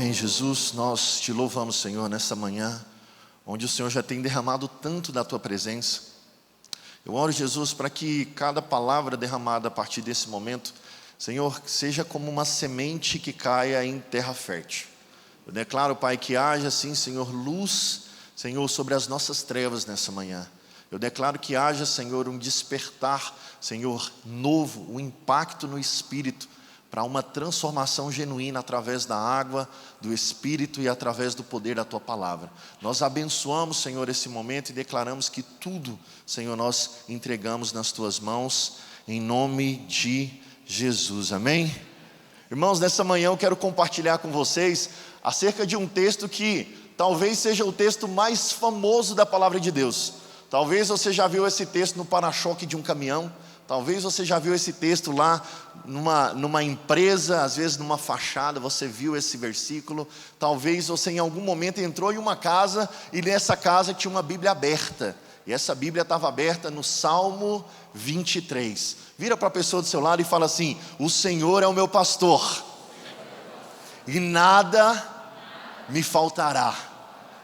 Amém, Jesus, nós te louvamos, Senhor, nessa manhã, onde o Senhor já tem derramado tanto da tua presença. Eu oro, Jesus, para que cada palavra derramada a partir desse momento, Senhor, seja como uma semente que caia em terra fértil. Eu declaro, Pai, que haja assim, Senhor, luz, Senhor, sobre as nossas trevas nessa manhã. Eu declaro que haja, Senhor, um despertar, Senhor, novo, um impacto no Espírito, para uma transformação genuína através da água, do Espírito e através do poder da Tua Palavra. Nós abençoamos, Senhor, esse momento e declaramos que tudo, Senhor, nós entregamos nas Tuas mãos, em nome de Jesus, amém? Irmãos, nessa manhã eu quero compartilhar com vocês acerca de um texto que talvez seja o texto mais famoso da Palavra de Deus. Talvez você já viu esse texto no para-choque de um caminhão. Talvez você já viu esse texto lá numa empresa, às vezes numa fachada, você viu esse versículo. Talvez você em algum momento entrou em uma casa e nessa casa tinha uma Bíblia aberta. E essa Bíblia estava aberta no Salmo 23. Vira para a pessoa do seu lado e fala assim: o Senhor é o meu pastor e nada me faltará.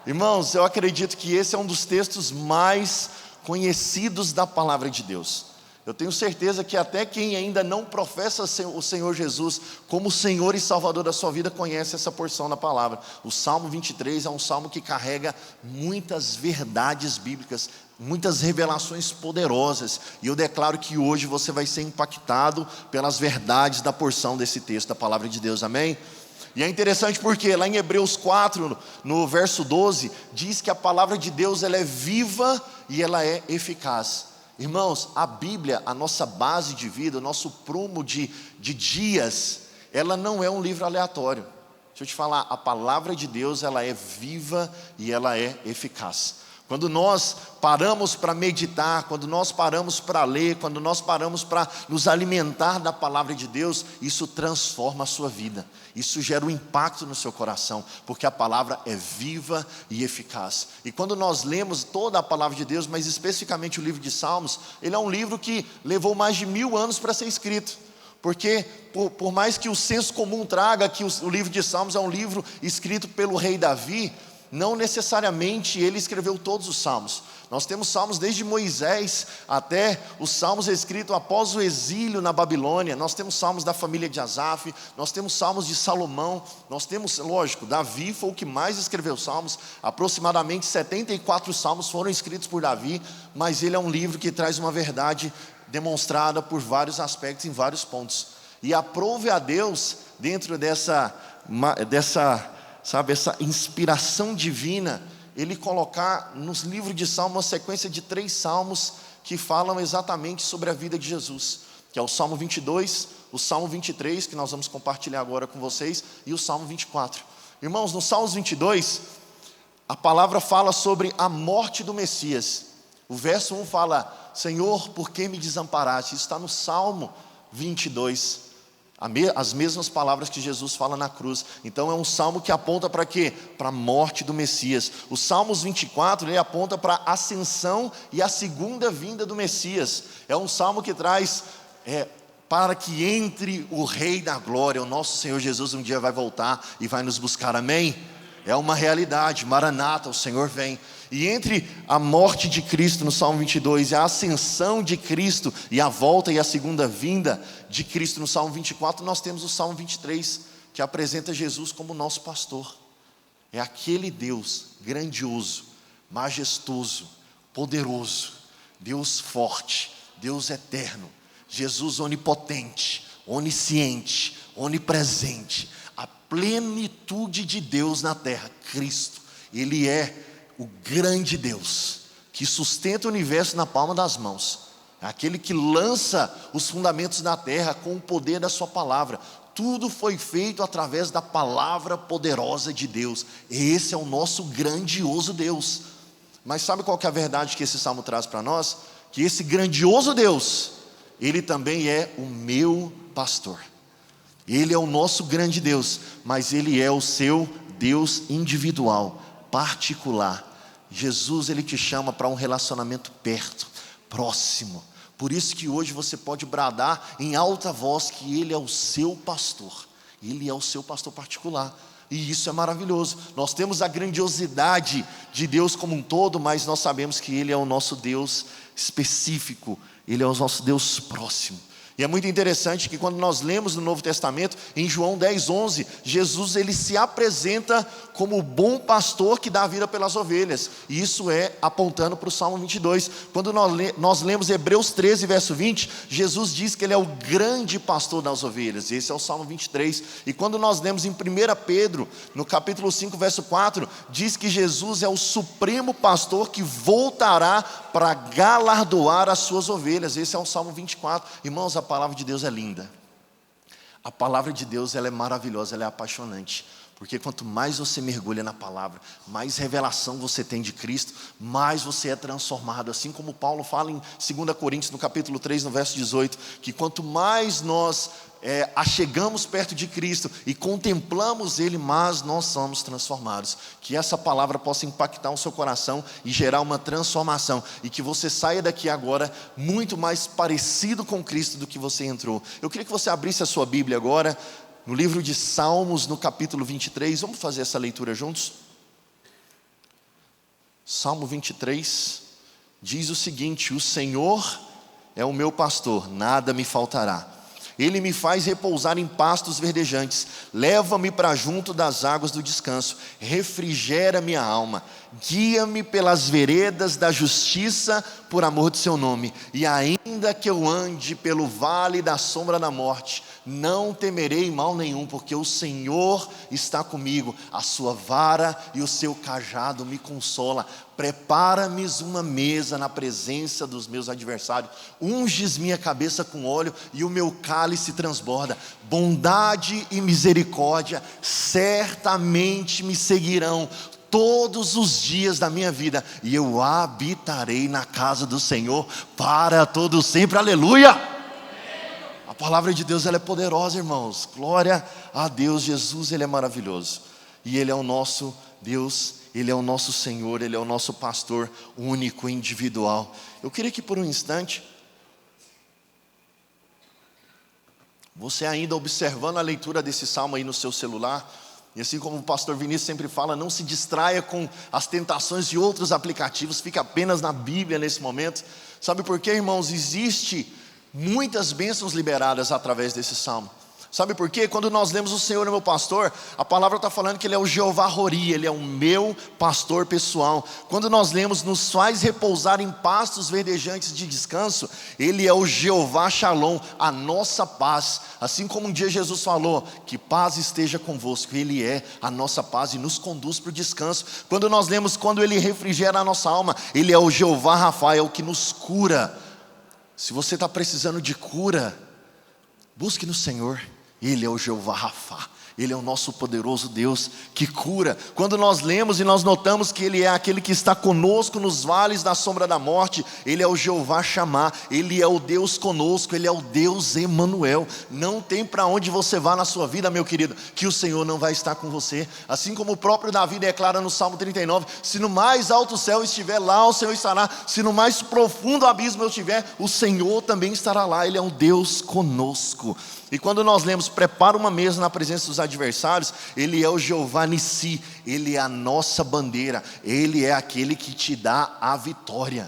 Irmãos, eu acredito que esse é um dos textos mais conhecidos da palavra de Deus. Eu tenho certeza que até quem ainda não professa o Senhor Jesus como Senhor e Salvador da sua vida conhece essa porção da palavra. O Salmo 23 é um salmo que carrega muitas verdades bíblicas, muitas revelações poderosas. E eu declaro que hoje você vai ser impactado pelas verdades da porção desse texto da palavra de Deus, amém? E é interessante porque lá em Hebreus 4, no verso 12, diz que a palavra de Deus ela é viva e ela é eficaz. Irmãos, a Bíblia, a nossa base de vida, o nosso prumo de dias, ela não é um livro aleatório. Deixa eu te falar, a palavra de Deus ela é viva e ela é eficaz. Quando nós paramos para meditar, quando nós paramos para ler, quando nós paramos para nos alimentar da palavra de Deus, isso transforma a sua vida, isso gera um impacto no seu coração, porque a palavra é viva e eficaz. E quando nós lemos toda a palavra de Deus, mas especificamente o livro de Salmos, ele é um livro que levou mais de 1000 anos para ser escrito. Porque por mais que o senso comum traga que o livro de Salmos é um livro escrito pelo rei Davi, não necessariamente ele escreveu todos os salmos. Nós temos salmos desde Moisés até os salmos escritos após o exílio na Babilônia. Nós temos salmos da família de Asaf, nós temos salmos de Salomão, nós temos, lógico, Davi foi o que mais escreveu salmos. Aproximadamente 74 salmos foram escritos por Davi, mas ele é um livro que traz uma verdade demonstrada por vários aspectos, em vários pontos. E aprove a Deus, dentro dessa essa inspiração divina, ele colocar nos livros de Salmos uma sequência de 3 salmos que falam exatamente sobre a vida de Jesus, que é o Salmo 22, o Salmo 23, que nós vamos compartilhar agora com vocês, e o Salmo 24. Irmãos, no Salmo 22, a palavra fala sobre a morte do Messias. O verso 1 fala: Senhor, por que me desamparaste? Isso está no Salmo 22. As mesmas palavras que Jesus fala na cruz. Então é um salmo que aponta para quê? Para a morte do Messias. O Salmos 24, ele aponta para a ascensão e a segunda vinda do Messias. É um salmo que traz para que entre o Rei da Glória. O nosso Senhor Jesus um dia vai voltar e vai nos buscar, amém? É uma realidade, Maranata, o Senhor vem. E entre a morte de Cristo no Salmo 22 e a ascensão de Cristo e a volta e a segunda vinda de Cristo no Salmo 24, nós temos o Salmo 23, que apresenta Jesus como nosso pastor. É aquele Deus grandioso, majestoso, poderoso, Deus forte, Deus eterno, Jesus onipotente, onisciente, onipresente, a plenitude de Deus na terra, Cristo. Ele é o grande Deus, que sustenta o universo na palma das mãos, é aquele que lança os fundamentos da terra com o poder da sua palavra. Tudo foi feito através da palavra poderosa de Deus. Esse é o nosso grandioso Deus. Mas sabe qual que é a verdade que esse salmo traz para nós? Que esse grandioso Deus, ele também é o meu pastor. Ele é o nosso grande Deus, mas ele é o seu Deus individual, particular. Jesus, ele te chama para um relacionamento perto, próximo. Por isso que hoje você pode bradar em alta voz que ele é o seu pastor. Ele é o seu pastor particular. E isso é maravilhoso. Nós temos a grandiosidade de Deus como um todo, mas nós sabemos que Ele é o nosso Deus específico, Ele é o nosso Deus próximo. E é muito interessante que quando nós lemos no Novo Testamento, em João 10:11, Jesus ele se apresenta como o bom pastor que dá a vida pelas ovelhas. E isso é apontando para o Salmo 22. Quando nós lemos Hebreus 13, verso 20, Jesus diz que ele é o grande pastor das ovelhas. Esse é o Salmo 23. E quando nós lemos em 1 Pedro, no capítulo 5, verso 4, diz que Jesus é o supremo pastor que voltará para galardoar as suas ovelhas. Esse é o Salmo 24. Irmãos, a palavra de Deus é linda. A palavra de Deus ela é maravilhosa, ela é apaixonante. Porque quanto mais você mergulha na palavra, mais revelação você tem de Cristo, mais você é transformado. Assim como Paulo fala em 2 Coríntios, no capítulo 3, no verso 18, que quanto mais nós achegamos perto de Cristo e contemplamos Ele, mais nós somos transformados. Que essa palavra possa impactar o seu coração e gerar uma transformação, e que você saia daqui agora muito mais parecido com Cristo do que você entrou. Eu queria que você abrisse a sua Bíblia agora, no livro de Salmos, no capítulo 23, vamos fazer essa leitura juntos? Salmo 23, diz o seguinte: o Senhor é o meu pastor, nada me faltará. Ele me faz repousar em pastos verdejantes, leva-me para junto das águas do descanso, refrigera minha alma, guia-me pelas veredas da justiça, por amor do seu nome. E ainda que eu ande pelo vale da sombra da morte, não temerei mal nenhum, porque o Senhor está comigo, a sua vara e o seu cajado me consola. Prepara-me uma mesa na presença dos meus adversários, unges minha cabeça com óleo e o meu cálice transborda. Bondade e misericórdia certamente me seguirão todos os dias da minha vida, e eu habitarei na casa do Senhor para todo sempre. Aleluia! A palavra de Deus ela é poderosa, irmãos. Glória a Deus. Jesus ele é maravilhoso, e Ele é o nosso Deus, Ele é o nosso Senhor, Ele é o nosso pastor único, individual. Eu queria que por um instante, você ainda observando a leitura desse salmo aí no seu celular, e assim como o pastor Vinícius sempre fala, não se distraia com as tentações de outros aplicativos, fique apenas na Bíblia nesse momento. Sabe por quê, irmãos? Existe muitas bênçãos liberadas através desse salmo. Sabe por quê? Quando nós lemos o Senhor é meu pastor, a palavra está falando que Ele é o Jeová Rori, Ele é o meu pastor pessoal. Quando nós lemos, nos faz repousar em pastos verdejantes de descanso, Ele é o Jeová Shalom, a nossa paz. Assim como um dia Jesus falou, que paz esteja convosco, Ele é a nossa paz e nos conduz para o descanso. Quando nós lemos, quando Ele refrigera a nossa alma, Ele é o Jeová Rafa, é o que nos cura. Se você está precisando de cura, busque no Senhor. Ele é o Jeová Rafa, Ele é o nosso poderoso Deus que cura. Quando nós lemos e nós notamos que Ele é aquele que está conosco nos vales da sombra da morte, Ele é o Jeová Chamá, Ele é o Deus conosco, Ele é o Deus Emanuel. Não tem para onde você vá na sua vida, meu querido, que o Senhor não vai estar com você. Assim como o próprio Davi declara no Salmo 39, se no mais alto céu estiver, lá o Senhor estará. Se no mais profundo abismo eu estiver, o Senhor também estará lá. Ele é um Deus conosco. E quando nós lemos, prepara uma mesa na presença dos adversários, Ele é o Jeová Nissi, Ele é a nossa bandeira, Ele é aquele que te dá a vitória.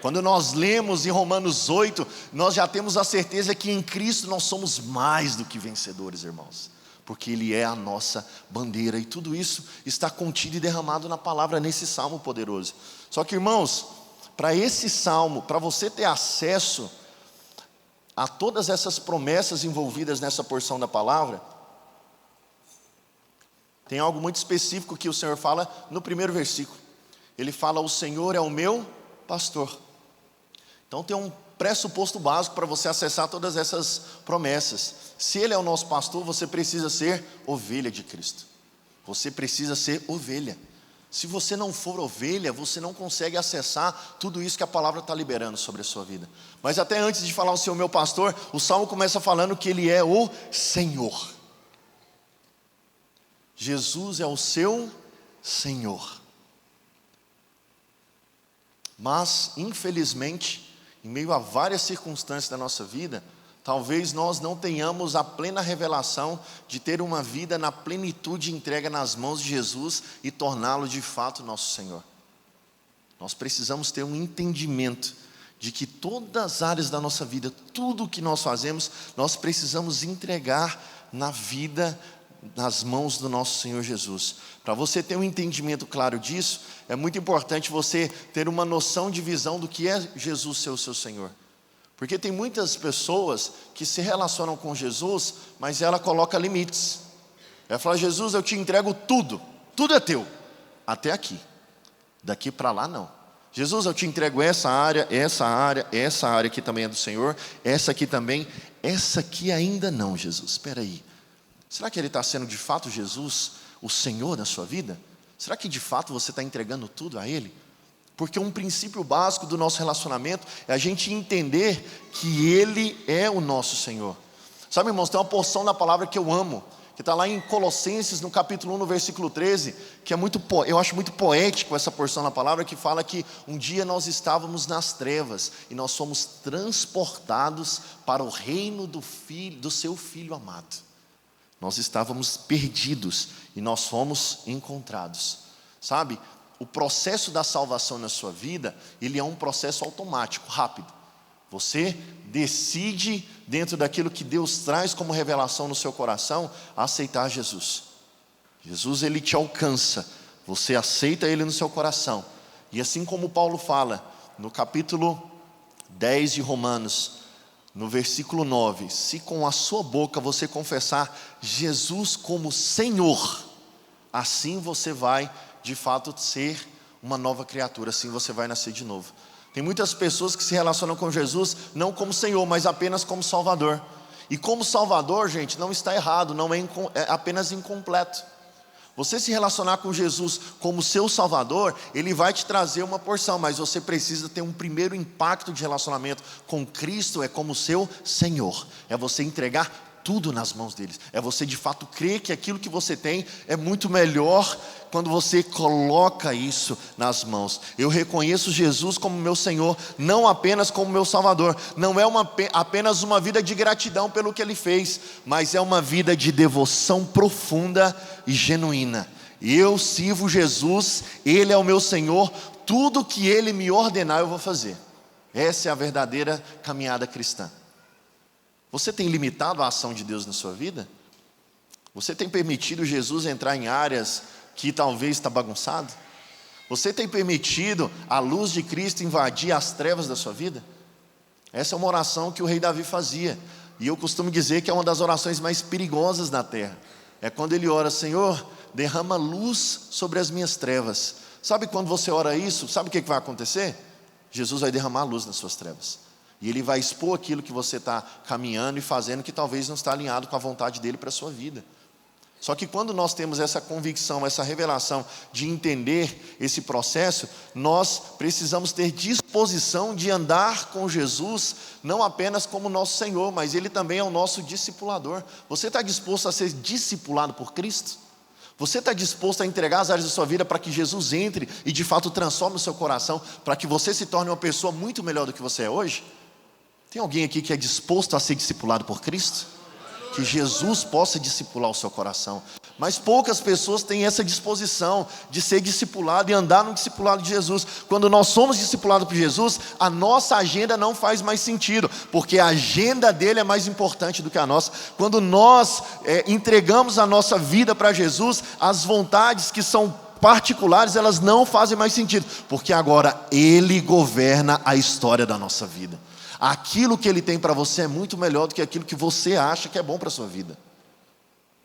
Quando nós lemos em Romanos 8, nós já temos a certeza que em Cristo nós somos mais do que vencedores, irmãos, porque Ele é a nossa bandeira, e tudo isso está contido e derramado na palavra, nesse salmo poderoso. Só que, irmãos, para esse salmo, para você ter acesso a todas essas promessas envolvidas nessa porção da palavra, tem algo muito específico que o Senhor fala no primeiro versículo. Ele fala, o Senhor é o meu pastor. Então tem um pressuposto básico para você acessar todas essas promessas. Se Ele é o nosso pastor, você precisa ser ovelha de Cristo. Você precisa ser ovelha. Se você não for ovelha, você não consegue acessar tudo isso que a palavra está liberando sobre a sua vida. Mas até antes de falar o Senhor meu pastor, o Salmo começa falando que Ele é o Senhor. Jesus é o seu Senhor. Mas, infelizmente, em meio a várias circunstâncias da nossa vida, talvez nós não tenhamos a plena revelação de ter uma vida na plenitude entrega nas mãos de Jesus e torná-lo de fato nosso Senhor. Nós precisamos ter um entendimento de que todas as áreas da nossa vida, tudo o que nós fazemos, nós precisamos entregar na vida, nas mãos do nosso Senhor Jesus. Para você ter um entendimento claro disso, é muito importante você ter uma noção de visão do que é Jesus ser o seu Senhor. Porque tem muitas pessoas que se relacionam com Jesus, mas ela coloca limites. Ela fala: Jesus, eu te entrego tudo, tudo é teu, até aqui, daqui para lá não. Jesus, eu te entrego essa área, essa área, essa área aqui também é do Senhor, essa aqui também, essa aqui ainda não, Jesus, espera aí. Será que Ele está sendo de fato Jesus, o Senhor na sua vida? Será que de fato você está entregando tudo a Ele? Porque um princípio básico do nosso relacionamento é a gente entender que Ele é o nosso Senhor. Sabe, irmãos, tem uma porção da palavra que eu amo, que está lá em Colossenses, no capítulo 1, no versículo 13, que é eu acho muito poético essa porção da palavra, que fala que um dia nós estávamos nas trevas e nós fomos transportados para o reino do seu Filho amado. Nós estávamos perdidos e nós fomos encontrados. Sabe, o processo da salvação na sua vida, ele é um processo automático, rápido. Você decide, dentro daquilo que Deus traz como revelação no seu coração, aceitar Jesus. Jesus, Ele te alcança, você aceita Ele no seu coração. E assim como Paulo fala, no capítulo 10 de Romanos, no versículo 9, se com a sua boca você confessar Jesus como Senhor, assim você vai de fato ser uma nova criatura, assim você vai nascer de novo. Tem muitas pessoas que se relacionam com Jesus não como Senhor, mas apenas como Salvador. E como Salvador, gente, não está errado, não é apenas incompleto. Você se relacionar com Jesus como seu Salvador, Ele vai te trazer uma porção, mas você precisa ter um primeiro impacto de relacionamento com Cristo, é como seu Senhor. É você entregar tudo nas mãos deles. É você de fato crer que aquilo que você tem é muito melhor quando você coloca isso nas mãos. Eu reconheço Jesus como meu Senhor, não apenas como meu Salvador. Não é apenas uma vida de gratidão pelo que Ele fez, mas é uma vida de devoção profunda e genuína. Eu sirvo Jesus, Ele é o meu Senhor, tudo que Ele me ordenar eu vou fazer. Essa é a verdadeira caminhada cristã. Você tem limitado a ação de Deus na sua vida? Você tem permitido Jesus entrar em áreas que talvez está bagunçado? Você tem permitido a luz de Cristo invadir as trevas da sua vida? Essa é uma oração que o rei Davi fazia, e eu costumo dizer que é uma das orações mais perigosas da terra. É quando ele ora: Senhor, derrama luz sobre as minhas trevas. Sabe quando você ora isso, sabe o que vai acontecer? Jesus vai derramar luz nas suas trevas. E Ele vai expor aquilo que você está caminhando e fazendo que talvez não está alinhado com a vontade dEle para a sua vida. Só que quando nós temos essa convicção, essa revelação de entender esse processo, nós precisamos ter disposição de andar com Jesus, não apenas como nosso Senhor, mas Ele também é o nosso discipulador. Você está disposto a ser discipulado por Cristo? Você está disposto a entregar as áreas da sua vida para que Jesus entre e de fato transforme o seu coração, para que você se torne uma pessoa muito melhor do que você é hoje? Tem alguém aqui que é disposto a ser discipulado por Cristo? Que Jesus possa discipular o seu coração. Mas poucas pessoas têm essa disposição de ser discipulado e andar no discipulado de Jesus. Quando nós somos discipulados por Jesus, a nossa agenda não faz mais sentido, porque a agenda dele é mais importante do que a nossa. Quando nós entregamos a nossa vida para Jesus, as vontades que são particulares, elas não fazem mais sentido, porque agora Ele governa a história da nossa vida. Aquilo que Ele tem para você é muito melhor do que aquilo que você acha que é bom para a sua vida,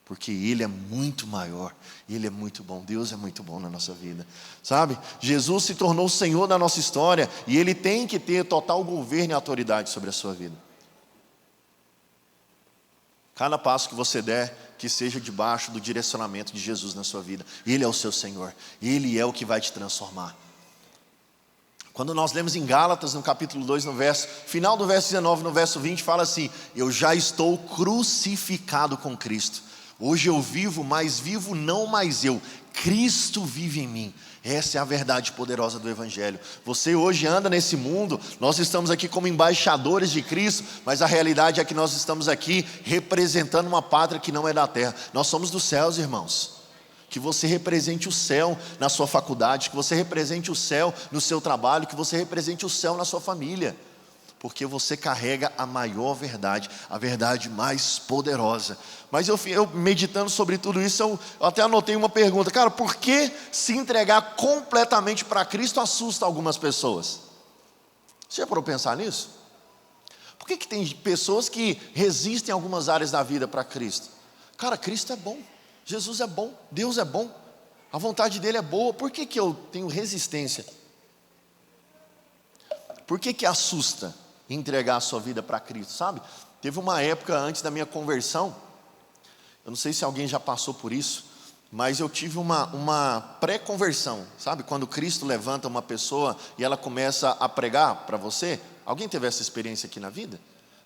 porque Ele é muito maior, Ele é muito bom, Deus é muito bom na nossa vida, sabe? Jesus se tornou o Senhor da nossa história, e Ele tem que ter total governo e autoridade sobre a sua vida. Cada passo que você der, que seja debaixo do direcionamento de Jesus na sua vida. Ele é o seu Senhor, Ele é o que vai te transformar. Quando nós lemos em Gálatas, no capítulo 2, final do verso 19, no verso 20, fala assim: eu já estou crucificado com Cristo. Hoje eu vivo, mas vivo não mais eu, Cristo vive em mim. Essa é a verdade poderosa do Evangelho. Você hoje anda nesse mundo, nós estamos aqui como embaixadores de Cristo, mas a realidade é que nós estamos aqui representando uma pátria que não é da terra. Nós somos dos céus, irmãos. Que você represente o céu na sua faculdade, que você represente o céu no seu trabalho, que você represente o céu na sua família. Porque você carrega a maior verdade, a verdade mais poderosa. Mas eu meditando sobre tudo isso, eu até anotei uma pergunta. Cara, por que se entregar completamente para Cristo assusta algumas pessoas? Você já parou para pensar nisso? Por que tem pessoas que resistem em algumas áreas da vida para Cristo? Cara, Cristo é bom, Jesus é bom, Deus é bom, a vontade dele é boa. Por que eu tenho resistência? Por que assusta entregar a sua vida para Cristo, sabe? Teve uma época antes da minha conversão, eu não sei se alguém já passou por isso, mas eu tive uma pré-conversão, sabe? Quando Cristo levanta uma pessoa e ela começa a pregar para você. Alguém teve essa experiência aqui na vida?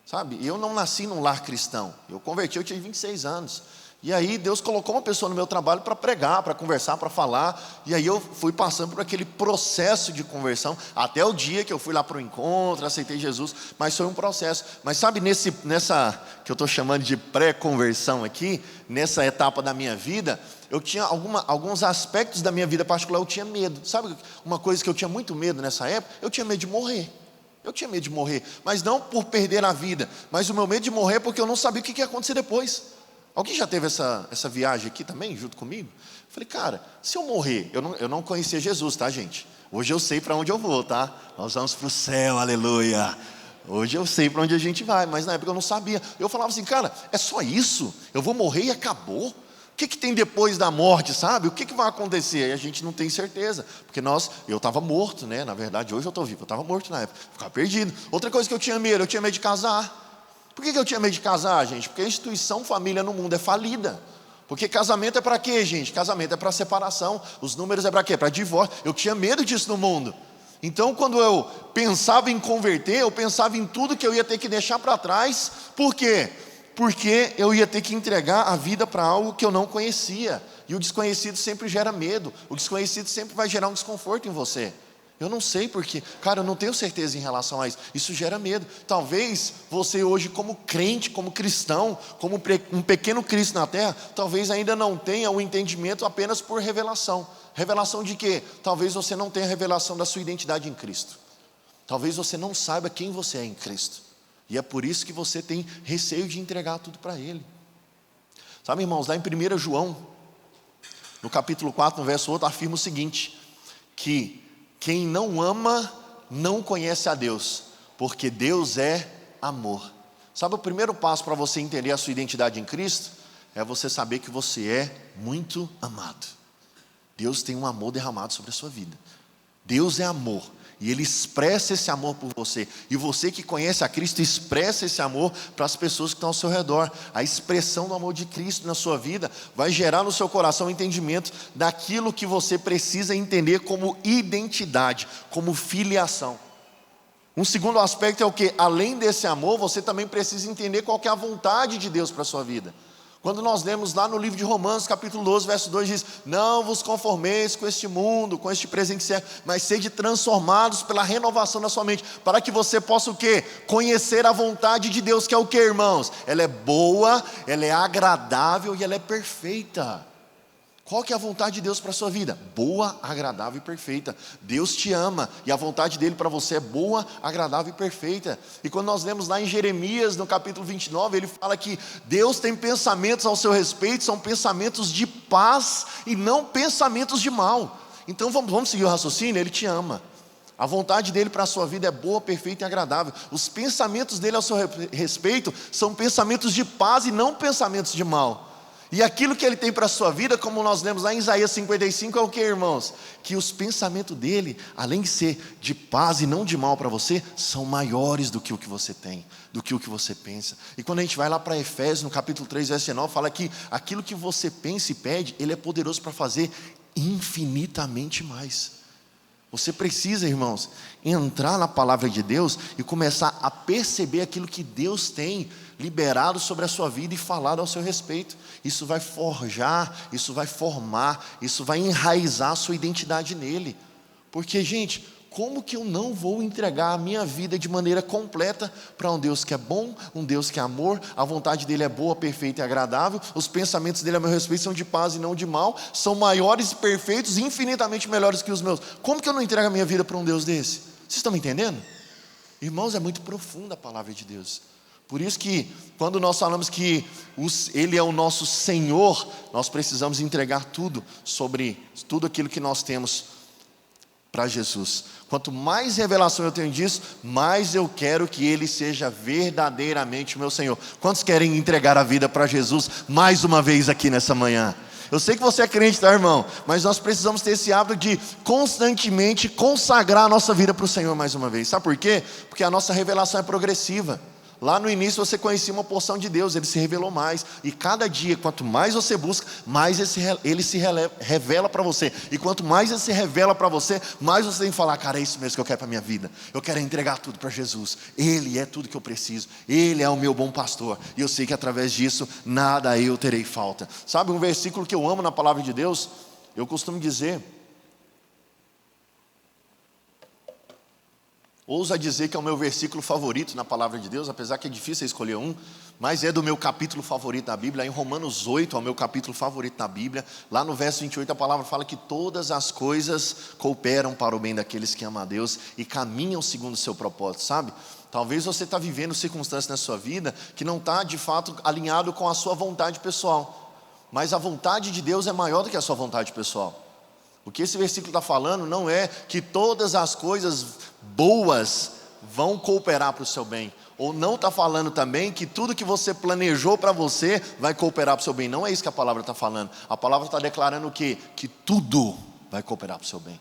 Sabe? Eu não nasci num lar cristão, eu converti, eu tinha 26 anos. E aí Deus colocou uma pessoa no meu trabalho para pregar, para conversar, para falar. E aí eu fui passando por aquele processo de conversão, até o dia que eu fui lá para o encontro, aceitei Jesus. Mas foi um processo. Mas sabe, nessa que eu estou chamando de pré-conversão aqui, nessa etapa da minha vida, eu tinha alguns aspectos da minha vida particular, eu tinha medo. Sabe uma coisa que eu tinha muito medo nessa época? Eu tinha medo de morrer. Eu tinha medo de morrer, mas não por perder a vida, mas o meu medo de morrer é porque eu não sabia o que ia acontecer depois. Alguém já teve essa viagem aqui também, junto comigo? Eu falei, cara, se eu morrer, eu não conhecia Jesus, tá, gente? Hoje eu sei para onde eu vou, tá? Nós vamos para o céu, aleluia. Hoje eu sei para onde a gente vai, mas na época eu não sabia. Eu falava assim, cara, é só isso? Eu vou morrer e acabou? O que tem depois da morte, sabe? O que vai acontecer? E a gente não tem certeza, porque eu estava morto, né? Na verdade, hoje eu estou vivo, eu estava morto na época, ficava perdido. Outra coisa que eu tinha medo de casar. Por que eu tinha medo de casar, gente? Porque a instituição família no mundo é falida. Porque casamento é para quê, gente? Casamento é para separação. Os números é para quê? Para divórcio. Eu tinha medo disso no mundo. Então, quando eu pensava em converter, eu pensava em tudo que eu ia ter que deixar para trás. Por quê? Porque eu ia ter que entregar a vida para algo que eu não conhecia. E o desconhecido sempre gera medo. O desconhecido sempre vai gerar um desconforto em você. Eu não sei porque, cara, eu não tenho certeza em relação a isso. Isso gera medo. Talvez você hoje como crente, como cristão, como um pequeno Cristo na terra, talvez ainda não tenha o entendimento apenas por revelação. Revelação de quê? Talvez você não tenha revelação da sua identidade em Cristo. Talvez você não saiba quem você é em Cristo. E é por isso que você tem receio de entregar tudo para Ele. Sabe, irmãos, lá em 1 João, no capítulo 4, no verso 8, afirma o seguinte, que quem não ama, não conhece a Deus, porque Deus é amor. Sabe, o primeiro passo para você entender a sua identidade em Cristo, é você saber que você é muito amado. Deus tem um amor derramado sobre a sua vida. Deus é amor, e Ele expressa esse amor por você. E você que conhece a Cristo, expressa esse amor para as pessoas que estão ao seu redor. A expressão do amor de Cristo na sua vida vai gerar no seu coração o entendimento daquilo que você precisa entender como identidade, como filiação. Um segundo aspecto é o que? Além desse amor, você também precisa entender qual que é a vontade de Deus para a sua vida. Quando nós lemos lá no livro de Romanos, capítulo 12, verso 2, diz, não vos conformeis com este mundo, com este presente século, mas sede transformados pela renovação da sua mente, para que você possa o quê? Conhecer a vontade de Deus, que é o quê, irmãos? Ela é boa, ela é agradável e ela é perfeita. Qual que é a vontade de Deus para a sua vida? Boa, agradável e perfeita. Deus te ama e a vontade dele para você é boa, agradável e perfeita. E quando nós lemos lá em Jeremias, no capítulo 29, ele fala que Deus tem pensamentos ao seu respeito, são pensamentos de paz e não pensamentos de mal. Então vamos seguir o raciocínio, ele te ama. A vontade dele para a sua vida é boa, perfeita e agradável. Os pensamentos dele ao seu respeito são pensamentos de paz e não pensamentos de mal. E aquilo que Ele tem para a sua vida, como nós lemos lá em Isaías 55, é o que, irmãos? Que os pensamentos dEle, além de ser de paz e não de mal para você, são maiores do que o que você tem, do que o que você pensa. E quando a gente vai lá para Efésios, no capítulo 3, verso 9, fala que aquilo que você pensa e pede, Ele é poderoso para fazer infinitamente mais. Você precisa, irmãos, entrar na palavra de Deus e começar a perceber aquilo que Deus tem liberado sobre a sua vida e falado ao seu respeito. Isso vai forjar, isso vai formar, isso vai enraizar a sua identidade nele. Porque, gente, como que eu não vou entregar a minha vida de maneira completa para um Deus que é bom, um Deus que é amor, a vontade dele é boa, perfeita e agradável, os pensamentos dele a meu respeito são de paz e não de mal, são maiores e perfeitos e infinitamente melhores que os meus. Como que eu não entrego a minha vida para um Deus desse? Vocês estão me entendendo? Irmãos, é muito profunda a palavra de Deus. Por isso que quando nós falamos que Ele é o nosso Senhor, nós precisamos entregar tudo sobre tudo aquilo que nós temos para Jesus. Quanto mais revelação eu tenho disso, mais eu quero que Ele seja verdadeiramente o meu Senhor. Quantos querem entregar a vida para Jesus mais uma vez aqui nessa manhã? Eu sei que você é crente, tá, irmão? Mas nós precisamos ter esse hábito de constantemente consagrar a nossa vida para o Senhor mais uma vez. Sabe por quê? Porque a nossa revelação é progressiva. Lá no início você conhecia uma porção de Deus, Ele se revelou mais. E cada dia, quanto mais você busca, mais Ele se revela para você. E quanto mais Ele se revela para você, mais você tem que falar: cara, é isso mesmo que eu quero para a minha vida. Eu quero entregar tudo para Jesus. Ele é tudo que eu preciso. Ele é o meu bom pastor. E eu sei que através disso, nada eu terei falta. Sabe um versículo que eu amo na palavra de Deus? Eu costumo dizer, ouso dizer que é o meu versículo favorito na palavra de Deus, apesar que é difícil escolher um, mas é do meu capítulo favorito da Bíblia. Em Romanos 8, é o meu capítulo favorito da Bíblia. Lá no verso 28 a palavra fala que todas as coisas cooperam para o bem daqueles que amam a Deus e caminham segundo o seu propósito, sabe? Talvez você está vivendo circunstâncias na sua vida que não está de fato alinhado com a sua vontade pessoal, mas a vontade de Deus é maior do que a sua vontade pessoal. O que esse versículo está falando não é que todas as coisas boas vão cooperar para o seu bem, ou não está falando também que tudo que você planejou para você vai cooperar para o seu bem. Não é isso que a palavra está falando. A palavra está declarando o quê? Que tudo vai cooperar para o seu bem.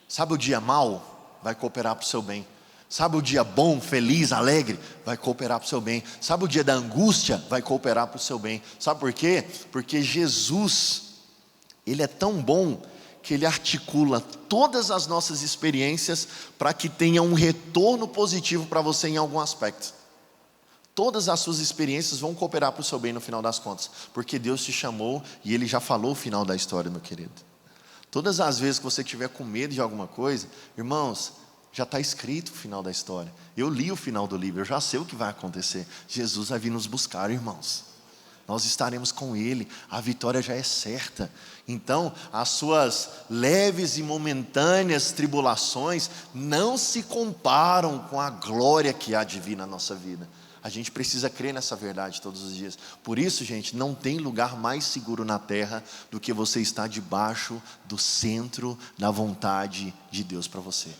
Sabe o dia mau? Vai cooperar para o seu bem. Sabe o dia bom, feliz, alegre? Vai cooperar para o seu bem. Sabe o dia da angústia? Vai cooperar para o seu bem. Sabe por quê? Porque Jesus, Ele é tão bom que Ele articula todas as nossas experiências para que tenha um retorno positivo para você em algum aspecto. Todas as suas experiências vão cooperar para o seu bem no final das contas, porque Deus te chamou e Ele já falou o final da história, meu querido. Todas as vezes que você estiver com medo de alguma coisa, irmãos, já está escrito o final da história. Eu li o final do livro, eu já sei o que vai acontecer. Jesus vai vir nos buscar, irmãos. Nós estaremos com Ele, a vitória já é certa. Então, as suas leves e momentâneas tribulações não se comparam com a glória que há de vir na nossa vida. A gente precisa crer nessa verdade todos os dias. Por isso, gente, não tem lugar mais seguro na terra do que você estar debaixo do centro da vontade de Deus para você.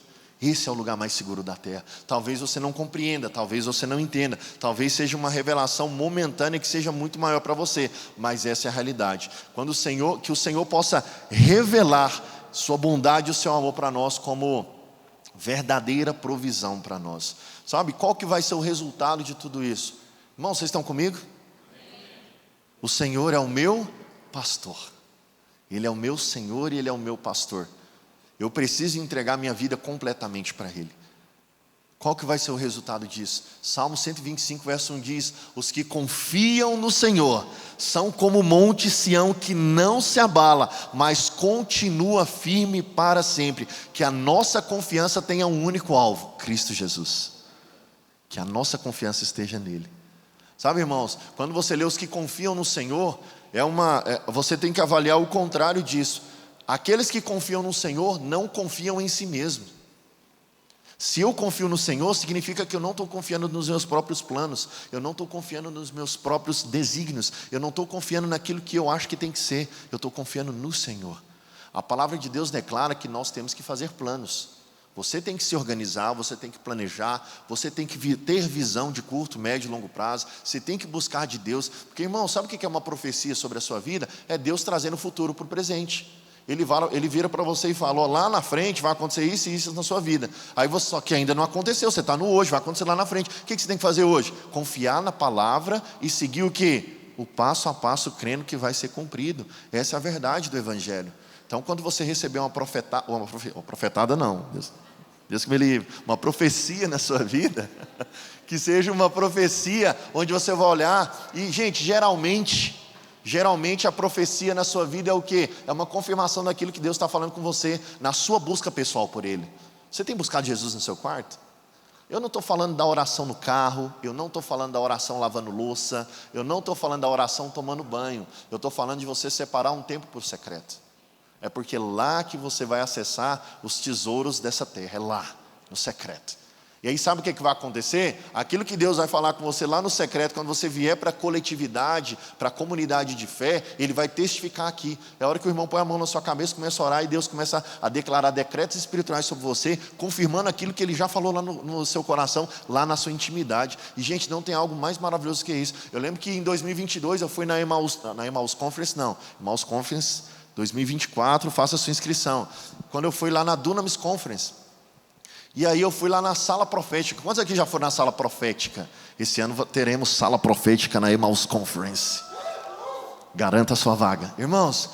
Esse é o lugar mais seguro da terra. Talvez você não compreenda, talvez você não entenda, talvez seja uma revelação momentânea que seja muito maior para você, mas essa é a realidade. Que o Senhor possa revelar sua bondade e o seu amor para nós como verdadeira provisão para nós. Sabe qual que vai ser o resultado de tudo isso? Irmãos, vocês estão comigo? O Senhor é o meu pastor. Ele é o meu Senhor e Ele é o meu pastor. Eu preciso entregar minha vida completamente para Ele. Qual que vai ser o resultado disso? Salmo 125, verso 1 diz: os que confiam no Senhor são como o monte Sião que não se abala, mas continua firme para sempre. Que a nossa confiança tenha um único alvo: Cristo Jesus. Que a nossa confiança esteja nele. Sabe, irmãos, quando você lê os que confiam no Senhor, você tem que avaliar o contrário disso. Aqueles que confiam no Senhor não confiam em si mesmos. Se eu confio no Senhor, significa que eu não estou confiando nos meus próprios planos, eu não estou confiando nos meus próprios desígnios, eu não estou confiando naquilo que eu acho que tem que ser, eu estou confiando no Senhor. A palavra de Deus declara que nós temos que fazer planos. Você tem que se organizar, você tem que planejar, você tem que ter visão de curto, médio e longo prazo, você tem que buscar de Deus, porque, irmão, sabe o que é uma profecia sobre a sua vida? É Deus trazendo o futuro para o presente. Ele vira para você e fala: ó, lá na frente vai acontecer isso e isso na sua vida. Aí você, só que ainda não aconteceu, você está no hoje, vai acontecer lá na frente. O que você tem que fazer hoje? Confiar na palavra e seguir o quê? O passo a passo, crendo que vai ser cumprido. Essa é a verdade do Evangelho. Então, quando você receber uma profetada não, Deus que me livre, uma profecia na sua vida, que seja uma profecia onde você vai olhar, e gente, geralmente a profecia na sua vida é o quê? É uma confirmação daquilo que Deus está falando com você, na sua busca pessoal por Ele. Você tem buscado Jesus no seu quarto? Eu não estou falando da oração no carro, eu não estou falando da oração lavando louça, eu não estou falando da oração tomando banho, eu estou falando de você separar um tempo por secreto. É porque é lá que você vai acessar os tesouros dessa terra, é lá, no secreto. E aí sabe o que vai acontecer? Aquilo que Deus vai falar com você lá no secreto, quando você vier para a coletividade, para a comunidade de fé, Ele vai testificar aqui. É a hora que o irmão põe a mão na sua cabeça, começa a orar e Deus começa a declarar decretos espirituais sobre você, confirmando aquilo que Ele já falou lá no seu coração, lá na sua intimidade. E gente, não tem algo mais maravilhoso que isso. Eu lembro que em 2022 eu fui na Emmaus Conference 2024, faça a sua inscrição. Quando eu fui lá na Dunamis Conference, e aí eu fui lá na sala profética. Quantos aqui já foram na sala profética? Esse ano teremos sala profética na Emmaus Conference. Garanta a sua vaga. Irmãos,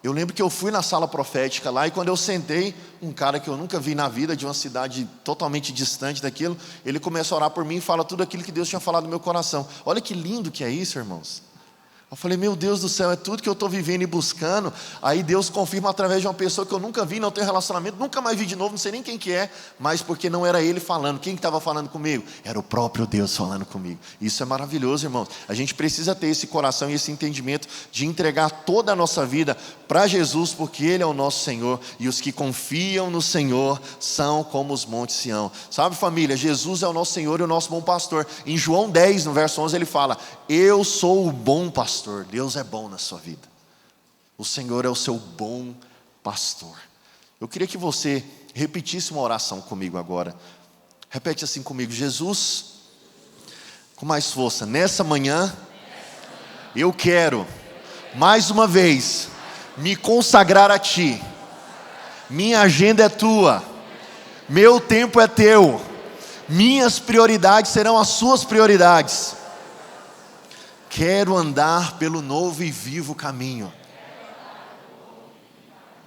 eu lembro que eu fui na sala profética lá, e quando eu sentei, um cara que eu nunca vi na vida, de uma cidade totalmente distante daquilo, ele começa a orar por mim e fala tudo aquilo que Deus tinha falado no meu coração. Olha que lindo que é isso, irmãos. Eu falei, meu Deus do céu, é tudo que eu estou vivendo e buscando. Aí Deus confirma através de uma pessoa que eu nunca vi, não tenho relacionamento, nunca mais vi de novo, não sei nem quem que é, mas porque não era Ele falando. Quem estava falando comigo? Era o próprio Deus falando comigo. Isso é maravilhoso, irmãos. A gente precisa ter esse coração e esse entendimento de entregar toda a nossa vida para Jesus, porque Ele é o nosso Senhor, e os que confiam no Senhor são como os montes Sião. Sabe, família, Jesus é o nosso Senhor e o nosso bom pastor. Em João 10, no verso 11, Ele fala, eu sou o bom pastor. Deus é bom na sua vida. O Senhor é o seu bom pastor. Eu queria que você repetisse uma oração comigo agora. Repete assim comigo: Jesus, com mais força, nessa manhã, eu quero mais uma vez me consagrar a Ti. Minha agenda é Tua, meu tempo é Teu, minhas prioridades serão as Suas prioridades. Quero andar pelo novo e vivo caminho.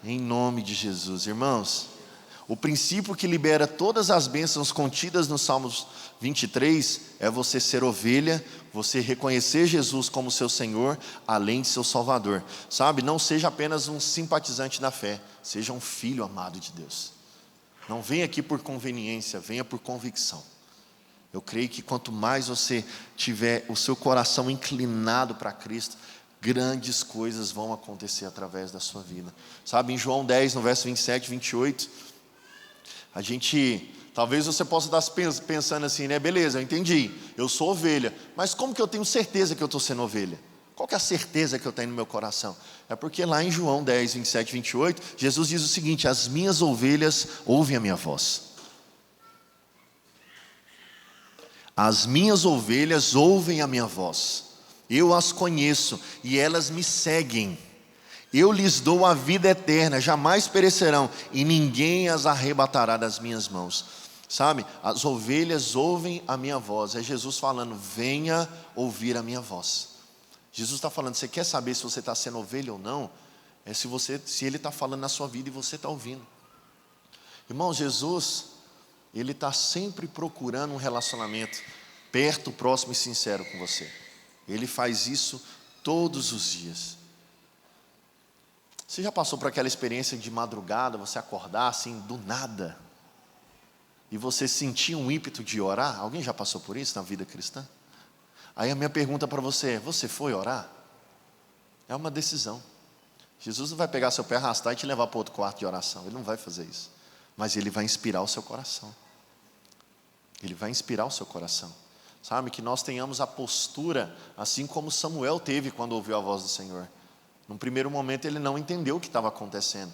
Em nome de Jesus. Irmãos, o princípio que libera todas as bênçãos contidas no Salmos 23 é você ser ovelha, você reconhecer Jesus como seu Senhor, além de seu Salvador. Sabe, não seja apenas um simpatizante da fé, seja um filho amado de Deus. Não venha aqui por conveniência, venha por convicção. Eu creio que quanto mais você tiver o seu coração inclinado para Cristo, grandes coisas vão acontecer através da sua vida. Sabe, em João 10, no verso 27 e 28, talvez você possa estar pensando assim, né? Beleza, eu entendi, eu sou ovelha, mas como que eu tenho certeza que eu estou sendo ovelha? Qual que é a certeza que eu tenho no meu coração? É porque lá em João 10, 27 e 28, Jesus diz o seguinte: as minhas ovelhas ouvem a minha voz. As minhas ovelhas ouvem a minha voz, eu as conheço e elas me seguem. Eu lhes dou a vida eterna, jamais perecerão e ninguém as arrebatará das minhas mãos. Sabe, as ovelhas ouvem a minha voz. É Jesus falando, venha ouvir a minha voz. Jesus está falando, você quer saber se você está sendo ovelha ou não? É se Ele está falando na sua vida e você está ouvindo. Irmão, Jesus, Ele está sempre procurando um relacionamento perto, próximo e sincero com você. Ele faz isso todos os dias. Você já passou por aquela experiência de madrugada, você acordar assim do nada, e você sentir um ímpeto de orar? Alguém já passou por isso na vida cristã? Aí a minha pergunta para você é, você foi orar? É uma decisão. Jesus não vai pegar seu pé, arrastar e te levar para outro quarto de oração. Ele não vai fazer isso. Mas Ele vai inspirar o seu coração. Ele vai inspirar o seu coração. Sabe, que nós tenhamos a postura, assim como Samuel teve quando ouviu a voz do Senhor. Num primeiro momento ele não entendeu o que estava acontecendo,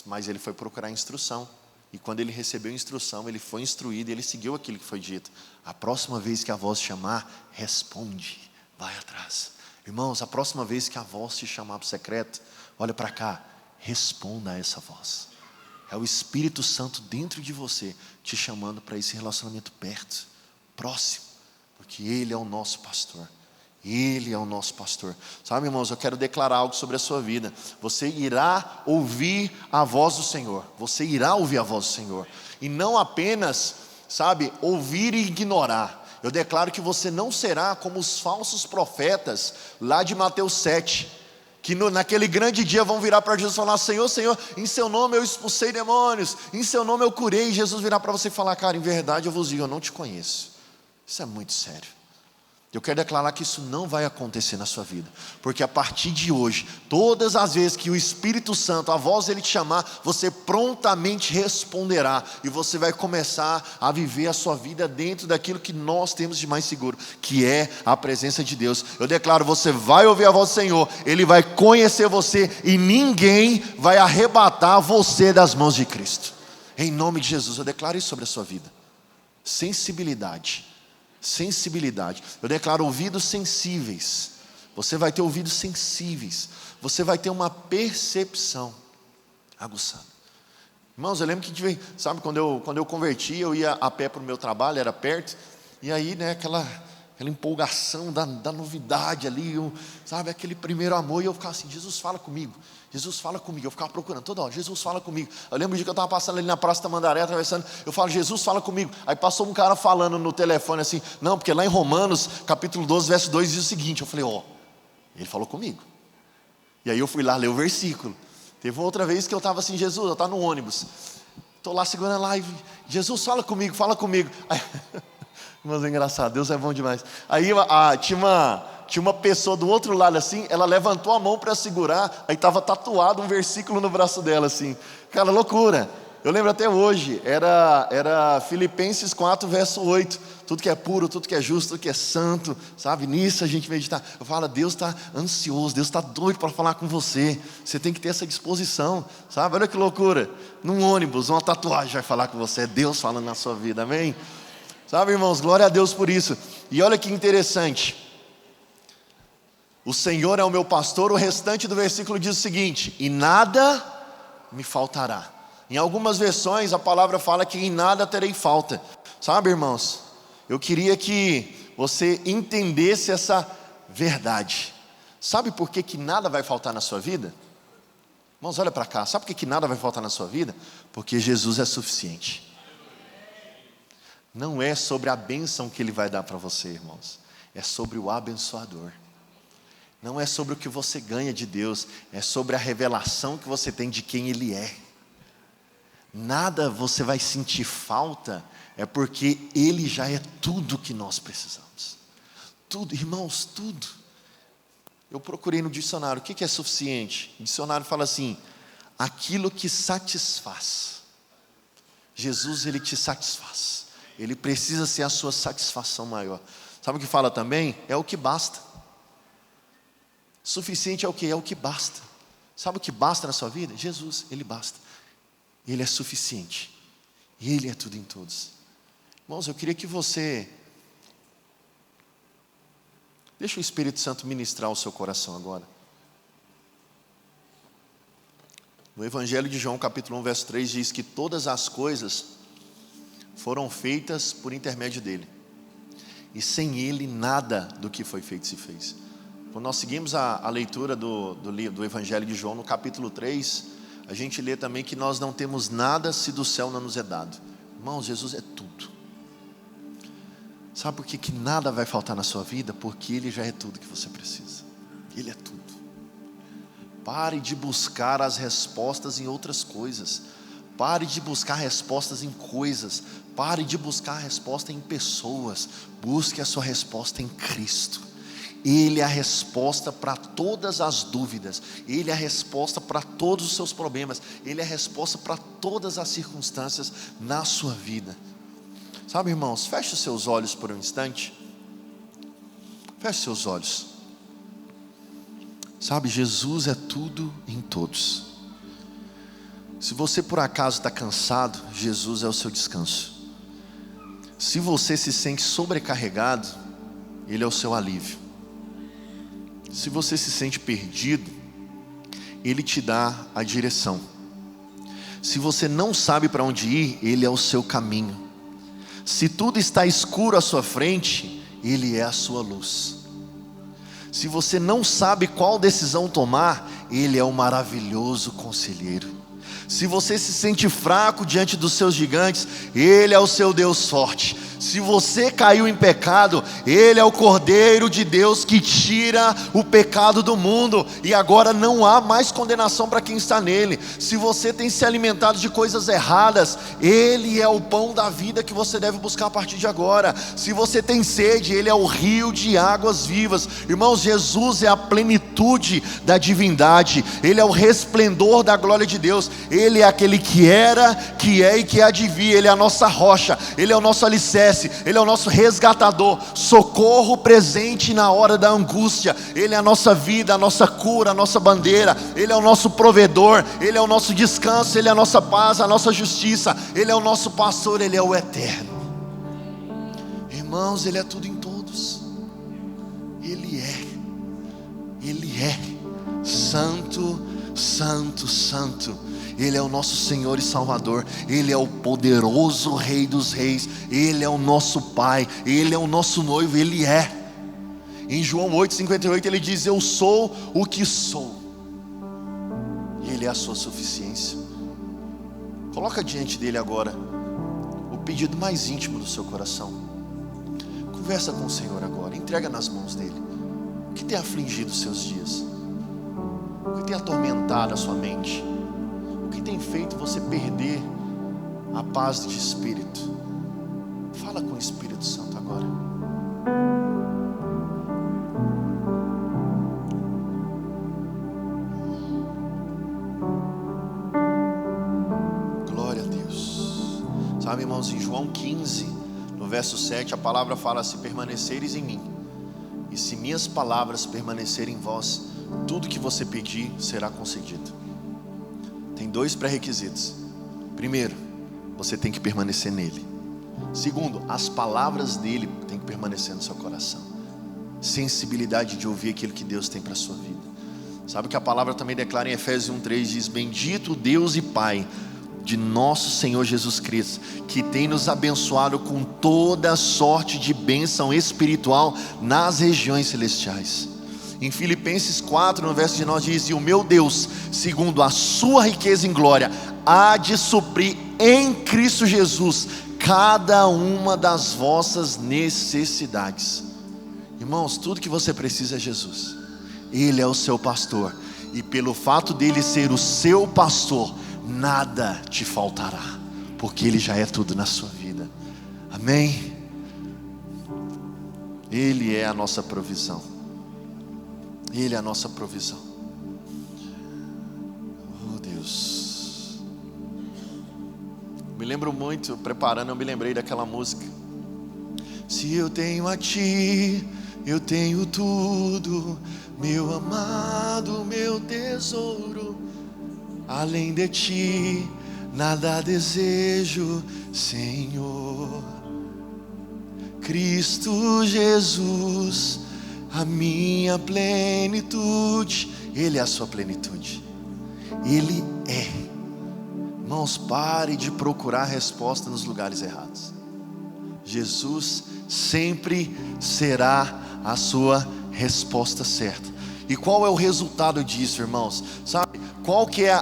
mas ele foi procurar instrução. E quando ele recebeu instrução, ele foi instruído e ele seguiu aquilo que foi dito. A próxima vez que a voz chamar, responde, vai atrás. Irmãos, a próxima vez que a voz te chamar para o secreto, olha para cá, responda a essa voz. É o Espírito Santo dentro de você, te chamando para esse relacionamento perto, próximo. Porque Ele é o nosso pastor. Ele é o nosso pastor. Sabe, irmãos, eu quero declarar algo sobre a sua vida. Você irá ouvir a voz do Senhor. Você irá ouvir a voz do Senhor. E não apenas, sabe, ouvir e ignorar. Eu declaro que você não será como os falsos profetas lá de Mateus 7, que naquele grande dia vão virar para Jesus e falar: Senhor, Senhor, em seu nome eu expulsei demônios, em seu nome eu curei. E Jesus virá para você e falar: cara, em verdade eu vos digo, eu não te conheço. Isso é muito sério. Eu quero declarar que isso não vai acontecer na sua vida, porque a partir de hoje, todas as vezes que o Espírito Santo, a voz dele te chamar, você prontamente responderá, e você vai começar a viver a sua vida dentro daquilo que nós temos de mais seguro, que é a presença de Deus. Eu declaro, você vai ouvir a voz do Senhor, Ele vai conhecer você, e ninguém vai arrebatar você das mãos de Cristo. Em nome de Jesus, eu declaro isso sobre a sua vida. Sensibilidade. Eu declaro ouvidos sensíveis. Você vai ter ouvidos sensíveis. Você vai ter uma percepção aguçada. Irmãos, eu lembro que, sabe, quando eu converti, eu ia a pé para o meu trabalho, era perto. E aí, né, aquela empolgação da novidade ali, sabe, aquele primeiro amor. E eu ficava assim: Jesus, fala comigo. Jesus, fala comigo. Eu ficava procurando toda hora: Jesus, fala comigo. Eu lembro de que eu estava passando ali na Praça Tamandaré, atravessando. Eu falo: Jesus, fala comigo. Aí passou um cara falando no telefone assim: não, porque lá em Romanos, capítulo 12, verso 2, diz o seguinte. Eu falei: ele falou comigo. E aí eu fui lá ler o versículo. Teve uma outra vez que eu estava assim: Jesus, eu estava no ônibus, estou lá segurando a live. Jesus, fala comigo, fala comigo. Aí, mas é engraçado, Deus é bom demais. Aí tinha uma pessoa do outro lado assim, ela levantou a mão para segurar, aí estava tatuado um versículo no braço dela assim. Cara, loucura. Eu lembro até hoje, era Filipenses 4, verso 8. Tudo que é puro, tudo que é justo, tudo que é santo, sabe? Nisso a gente meditar. Eu falo: Deus está ansioso, Deus está doido para falar com você. Você tem que ter essa disposição, sabe? Olha que loucura. Num ônibus, uma tatuagem vai falar com você. É Deus falando na sua vida, amém? Sabe, irmãos, glória a Deus por isso. E olha que interessante: o Senhor é o meu pastor. O restante do versículo diz o seguinte: e nada me faltará. Em algumas versões a palavra fala que em nada terei falta. Sabe, irmãos, eu queria que você entendesse essa verdade. Sabe por que nada vai faltar na sua vida? Irmãos, olha para cá. Sabe por que nada vai faltar na sua vida? Porque Jesus é suficiente. Não é sobre a bênção que Ele vai dar para você, irmãos. É sobre o abençoador. Não é sobre o que você ganha de Deus. É sobre a revelação que você tem de quem Ele é. Nada você vai sentir falta. É porque Ele já é tudo que nós precisamos. Tudo, irmãos, tudo. Eu procurei no dicionário, o que é suficiente? O dicionário fala assim: aquilo que satisfaz. Jesus, Ele te satisfaz. Ele precisa ser a sua satisfação maior. Sabe o que fala também? É o que basta. Suficiente é o que? É o que basta. Sabe o que basta na sua vida? Jesus, Ele basta. Ele é suficiente. E Ele é tudo em todos. Irmãos, eu queria que você... deixa o Espírito Santo ministrar o seu coração agora. No Evangelho de João, capítulo 1, verso 3, diz que todas as coisas foram feitas por intermédio dele. E sem ele, nada do que foi feito se fez. Quando nós seguimos a leitura do Evangelho de João, no capítulo 3, a gente lê também que nós não temos nada se do céu não nos é dado. Irmãos, Jesus é tudo. Sabe por que nada vai faltar na sua vida? Porque Ele já é tudo que você precisa. Ele é tudo. Pare de buscar as respostas em outras coisas. Pare de buscar respostas em coisas. Pare de buscar a resposta em pessoas. Busque a sua resposta em Cristo. Ele é a resposta para todas as dúvidas. Ele é a resposta para todos os seus problemas. Ele é a resposta para todas as circunstâncias na sua vida. Sabe, irmãos, feche os seus olhos por um instante. Feche os seus olhos. Sabe, Jesus é tudo em todos. Se você por acaso está cansado, Jesus é o seu descanso. Se você se sente sobrecarregado, Ele é o seu alívio. Se você se sente perdido, Ele te dá a direção. Se você não sabe para onde ir, Ele é o seu caminho. Se tudo está escuro à sua frente, Ele é a sua luz. Se você não sabe qual decisão tomar, Ele é um maravilhoso conselheiro. Se você se sente fraco diante dos seus gigantes, Ele é o seu Deus forte. Se você caiu em pecado, Ele é o Cordeiro de Deus que tira o pecado do mundo, e agora não há mais condenação para quem está nele. Se você tem se alimentado de coisas erradas, Ele é o pão da vida que você deve buscar a partir de agora. Se você tem sede, Ele é o rio de águas vivas. Irmãos, Jesus é a plenitude da divindade, Ele é o resplendor da glória de Deus. Ele é aquele que era, que é e que há de vir. Ele é a nossa rocha, Ele é o nosso alicerce, Ele é o nosso resgatador, socorro presente na hora da angústia. Ele é a nossa vida, a nossa cura, a nossa bandeira. Ele é o nosso provedor, Ele é o nosso descanso, Ele é a nossa paz, a nossa justiça. Ele é o nosso pastor, Ele é o eterno. Irmãos, Ele é tudo em todos. Ele é santo, santo, santo. Ele é o nosso Senhor e Salvador. Ele é o poderoso Rei dos Reis. Ele é o nosso Pai. Ele é o nosso noivo. Ele é. Em João 8,58 Ele diz: eu sou o que sou. E Ele é a sua suficiência. Coloca diante dele agora o pedido mais íntimo do seu coração. Conversa com o Senhor agora. Entrega nas mãos dele. O que tem afligido os seus dias? O que tem atormentado a sua mente? O que tem feito você perder a paz de espírito? Fala com o Espírito Santo agora. Glória a Deus. Sabe, irmãos, em João 15, no verso 7, a palavra fala: se permaneceres em mim, e se minhas palavras permanecerem em vós, tudo que você pedir será concedido. Tem dois pré-requisitos. Primeiro, você tem que permanecer nele. Segundo, as palavras dele têm que permanecer no seu coração. Sensibilidade de ouvir aquilo que Deus tem para a sua vida. Sabe que a palavra também declara em Efésios 1,3, diz: bendito Deus e Pai de nosso Senhor Jesus Cristo, que tem nos abençoado com toda sorte de bênção espiritual nas regiões celestiais. Em Filipenses 4, no verso 19 diz: e o meu Deus, segundo a sua riqueza em glória, há de suprir em Cristo Jesus cada uma das vossas necessidades. Irmãos, tudo que você precisa é Jesus. Ele é o seu pastor, e pelo fato dele ser o seu pastor, nada te faltará, porque Ele já é tudo na sua vida. Amém? Ele é a nossa provisão. Ele é a nossa provisão. Oh Deus. Me lembro muito, preparando, eu me lembrei daquela música: se eu tenho a Ti, eu tenho tudo, meu amado, meu tesouro. Além de Ti, nada desejo, Senhor. Cristo Jesus, a minha plenitude. Ele é a sua plenitude. Ele é. Irmãos, pare de procurar resposta nos lugares errados. Jesus sempre será a sua resposta certa. E qual é o resultado disso, irmãos? Sabe, qual que é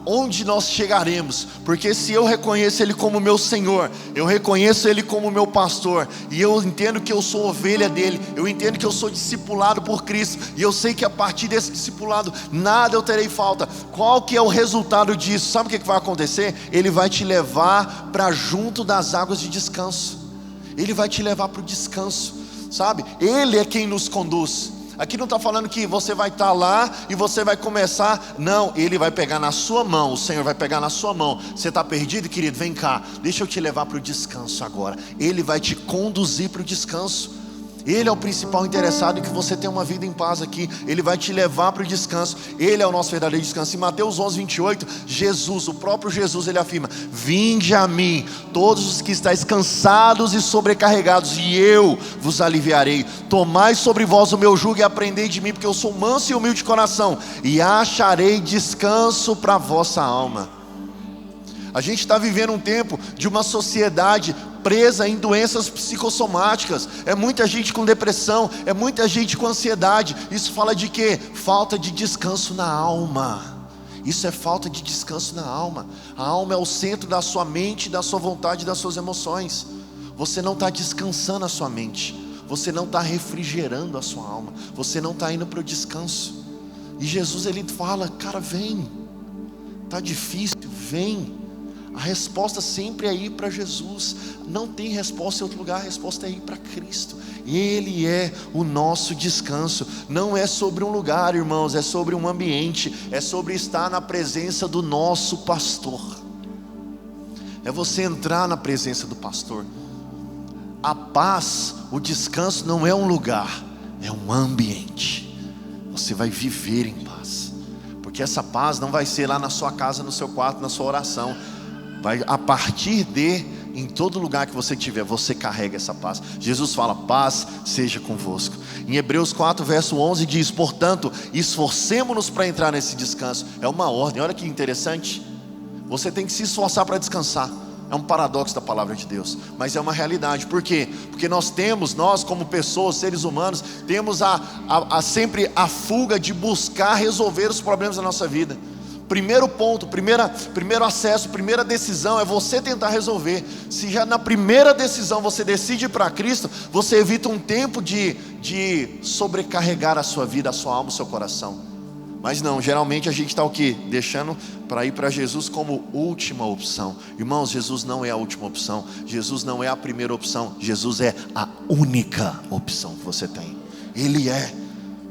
onde nós chegaremos? Porque se eu reconheço Ele como meu Senhor, eu reconheço Ele como meu pastor, e eu entendo que eu sou ovelha dEle, eu entendo que eu sou discipulado por Cristo, e eu sei que a partir desse discipulado, nada eu terei falta. Qual que é o resultado disso? Sabe o que vai acontecer? Ele vai te levar para junto das águas de descanso. Ele vai te levar para o descanso, sabe? Ele é quem nos conduz. Aqui não está falando que você vai estar lá e você vai começar. Não, Ele vai pegar na sua mão. O Senhor vai pegar na sua mão. Você está perdido, querido? Vem cá, deixa eu te levar para o descanso agora. Ele vai te conduzir para o descanso. Ele é o principal interessado em que você tenha uma vida em paz aqui. Ele vai te levar para o descanso. Ele é o nosso verdadeiro descanso. Em Mateus 11:28, Jesus, o próprio Jesus, Ele afirma: vinde a mim, todos os que estáis cansados e sobrecarregados, e eu vos aliviarei. Tomai sobre vós o meu jugo e aprendei de mim, porque eu sou manso e humilde de coração, e acharei descanso para a vossa alma. A gente está vivendo um tempo de uma sociedade presa em doenças psicossomáticas, é muita gente com depressão, é muita gente com ansiedade. Isso fala de quê? Falta de descanso na alma. Isso é falta de descanso na alma. A alma é o centro da sua mente, da sua vontade, das suas emoções. Você não está descansando a sua mente, você não está refrigerando a sua alma, você não está indo para o descanso. E Jesus, ele fala: cara, vem, está difícil, vem. A resposta sempre é ir para Jesus. Não tem resposta em outro lugar, a resposta é ir para Cristo. Ele é o nosso descanso. Não é sobre um lugar, irmãos, é sobre um ambiente, é sobre estar na presença do nosso pastor. É você entrar na presença do pastor. A paz, o descanso não é um lugar, é um ambiente. Você vai viver em paz, porque essa paz não vai ser lá na sua casa, no seu quarto, na sua oração. Vai a partir de, em todo lugar que você estiver, você carrega essa paz. Jesus fala: paz seja convosco. Em Hebreus 4 verso 11 diz: portanto, esforcemo-nos para entrar nesse descanso. É uma ordem, olha que interessante. Você tem que se esforçar para descansar. É um paradoxo da palavra de Deus, mas é uma realidade. Por quê? Porque nós como pessoas, seres humanos, temos sempre a fuga de buscar resolver os problemas da nossa vida. Primeiro ponto, primeiro acesso, primeira decisão é você tentar resolver. Se já na primeira decisão você decide ir para Cristo, você evita um tempo de sobrecarregar a sua vida, a sua alma, o seu coração. Mas não, geralmente a gente está o quê? Deixando para ir para Jesus como última opção. Irmãos, Jesus não é a última opção, Jesus não é a primeira opção, Jesus é a única opção que você tem. Ele é.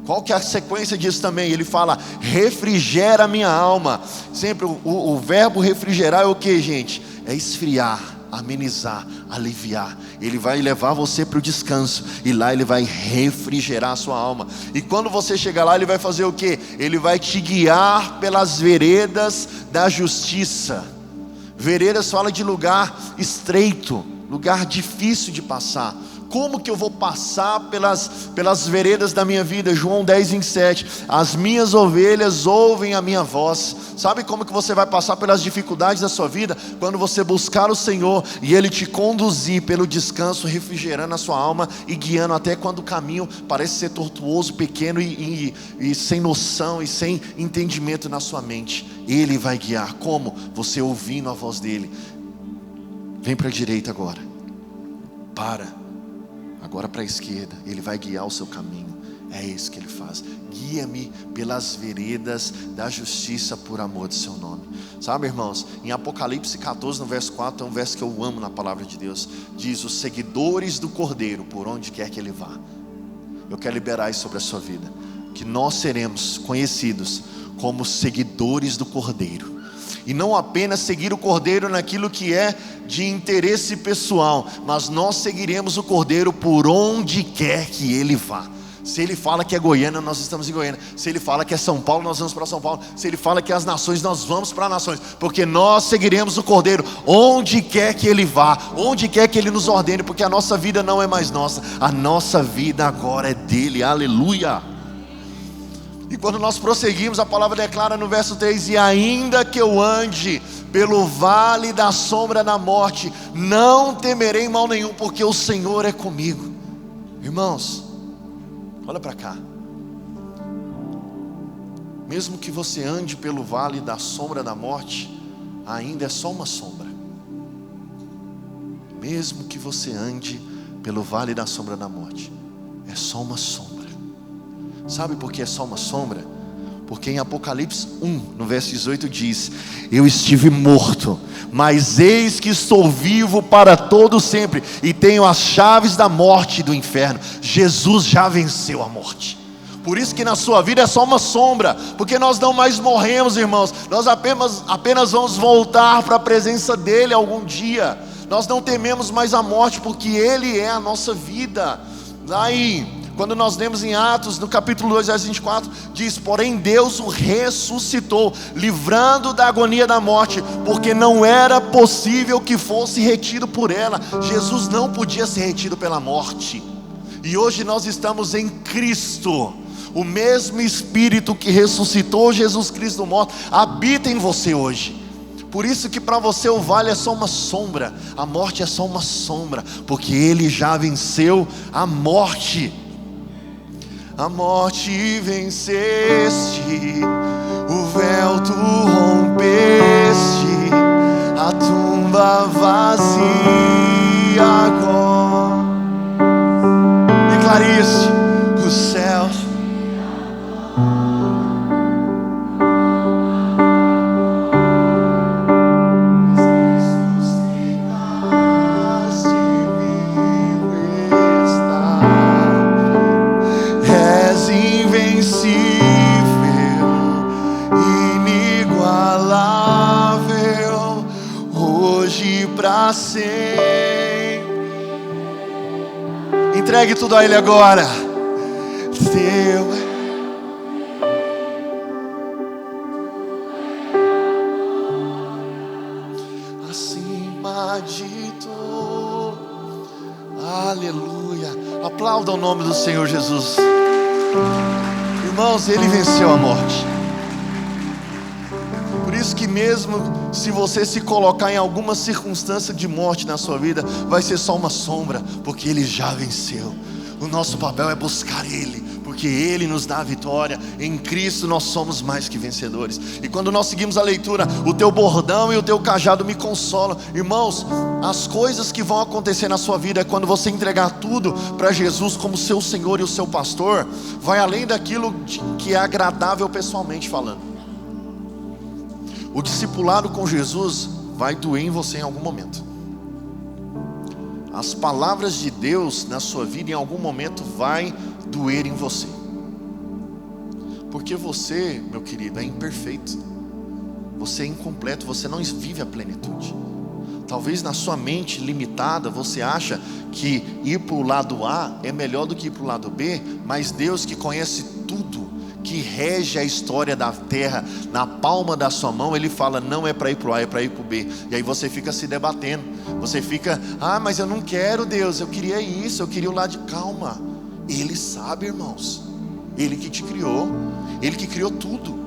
Qual que é a sequência disso também? Ele fala: refrigera a minha alma. Sempre o verbo refrigerar é o que, gente? É esfriar, amenizar, aliviar. Ele vai levar você para o descanso, e lá ele vai refrigerar a sua alma. E quando você chegar lá, ele vai fazer o que? Ele vai te guiar pelas veredas da justiça. Veredas fala de lugar estreito, lugar difícil de passar. Como que eu vou passar pelas veredas da minha vida? João 10:27, as minhas ovelhas ouvem a minha voz. Sabe como que você vai passar pelas dificuldades da sua vida? Quando você buscar o Senhor e Ele te conduzir pelo descanso, refrigerando a sua alma e guiando até quando o caminho parece ser tortuoso, pequeno e sem noção e sem entendimento na sua mente. Ele vai guiar. Como? Você ouvindo a voz dEle. Vem para a direita agora, agora para a esquerda. Ele vai guiar o seu caminho. É isso que Ele faz. Guia-me pelas veredas da justiça por amor do seu nome. Sabe, irmãos, em Apocalipse 14 no verso 4, é um verso que eu amo na palavra de Deus. Diz: os seguidores do Cordeiro, por onde quer que ele vá. Eu quero liberar isso sobre a sua vida, que nós seremos conhecidos como seguidores do Cordeiro. E não apenas seguir o Cordeiro naquilo que é de interesse pessoal, mas nós seguiremos o Cordeiro por onde quer que ele vá. Se ele fala que é Goiânia, nós estamos em Goiânia. Se ele fala que é São Paulo, nós vamos para São Paulo. Se ele fala que é as nações, nós vamos para as nações. Porque nós seguiremos o Cordeiro onde quer que ele vá, onde quer que ele nos ordene. Porque a nossa vida não é mais nossa, a nossa vida agora é dele. Aleluia. E quando nós prosseguimos, a palavra declara no verso 3: e ainda que eu ande pelo vale da sombra da morte, não temerei mal nenhum, porque o Senhor é comigo. Irmãos, olha para cá. Mesmo que você ande pelo vale da sombra da morte, ainda é só uma sombra. Mesmo que você ande pelo vale da sombra da morte, é só uma sombra. Sabe por que é só uma sombra? Porque em Apocalipse 1, no verso 18 diz: eu estive morto, mas eis que estou vivo para todo sempre, e tenho as chaves da morte e do inferno. Jesus já venceu a morte. Por isso que na sua vida é só uma sombra, porque nós não mais morremos, irmãos. Nós apenas vamos voltar para a presença dEle algum dia. Nós não tememos mais a morte, porque Ele é a nossa vida. Quando nós lemos em Atos, no capítulo 2, verso 24, diz: porém Deus o ressuscitou, livrando da agonia da morte, porque não era possível que fosse retido por ela. Jesus não podia ser retido pela morte. E hoje nós estamos em Cristo. O mesmo Espírito que ressuscitou Jesus Cristo do morto habita em você hoje. Por isso que para você o vale é só uma sombra, a morte é só uma sombra, porque Ele já venceu a morte. A morte venceste, o véu tu rompeste, a tumba vazia agora. Declare isso, os céus. Para sempre. Entregue tudo a Ele agora. Teu acima de tudo. Aleluia. Aplauda o nome do Senhor Jesus. Irmãos, Ele venceu a morte. Por isso que mesmo se você se colocar em alguma circunstância de morte na sua vida, vai ser só uma sombra, porque Ele já venceu. O nosso papel é buscar Ele, porque Ele nos dá a vitória. Em Cristo nós somos mais que vencedores. E quando nós seguimos a leitura, o teu bordão e o teu cajado me consolam. Irmãos, as coisas que vão acontecer na sua vida é quando você entregar tudo para Jesus como seu Senhor e o seu pastor. Vai além daquilo que é agradável pessoalmente falando. O discipulado com Jesus vai doer em você em algum momento. As palavras de Deus na sua vida em algum momento vai doer em você. Porque você, meu querido, é imperfeito. Você é incompleto, você não vive a plenitude. Talvez na sua mente limitada você acha que ir para o lado A é melhor do que ir para o lado B. Mas Deus, que conhece tudo, que rege a história da terra na palma da sua mão, Ele fala, não é para ir para o A, é para ir para o B. E aí você fica se debatendo. Você fica, mas eu não quero, Deus, eu queria isso, eu queria o lado de... Calma, Ele sabe, irmãos. Ele que te criou, Ele que criou tudo.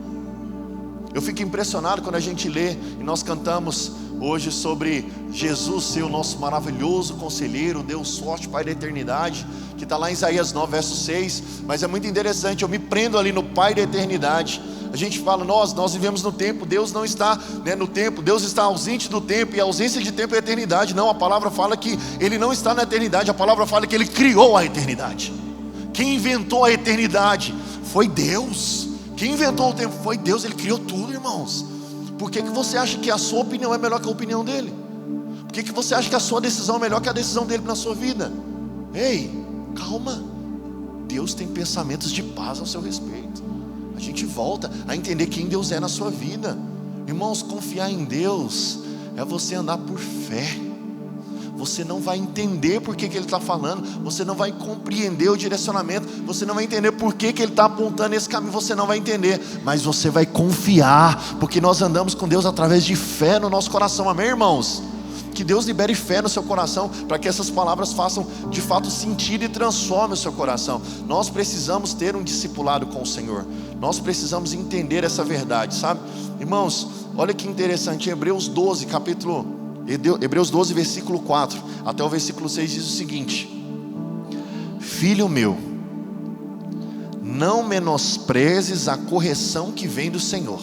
Eu fico impressionado quando a gente lê e nós cantamos hoje sobre Jesus ser o nosso maravilhoso conselheiro, Deus forte, Pai da eternidade, que está lá em Isaías 9, verso 6. Mas é muito interessante, eu me prendo ali no Pai da eternidade. A gente fala, nós vivemos no tempo, Deus não está, no tempo, Deus está ausente do tempo, e a ausência de tempo é a eternidade. Não, a palavra fala que Ele não está na eternidade, a palavra fala que Ele criou a eternidade. Quem inventou a eternidade foi Deus. Quem inventou o tempo foi Deus. Ele criou tudo, irmãos. Por que você acha que a sua opinião é melhor que a opinião dele? Por que você acha que a sua decisão é melhor que a decisão dele na sua vida? Ei, calma. Deus tem pensamentos de paz ao seu respeito. A gente volta a entender quem Deus é na sua vida. Irmãos, confiar em Deus é você andar por fé. Você não vai entender por que Ele está falando, você não vai compreender o direcionamento, você não vai entender por que Ele está apontando esse caminho, você não vai entender, mas você vai confiar, porque nós andamos com Deus através de fé no nosso coração, amém, irmãos? Que Deus libere fé no seu coração, para que essas palavras façam de fato sentido e transformem o seu coração. Nós precisamos ter um discipulado com o Senhor, nós precisamos entender essa verdade, sabe? Irmãos, olha que interessante, Hebreus 12, Hebreus 12, versículo 4 até o versículo 6 diz o seguinte: Filho meu, não menosprezes a correção que vem do Senhor,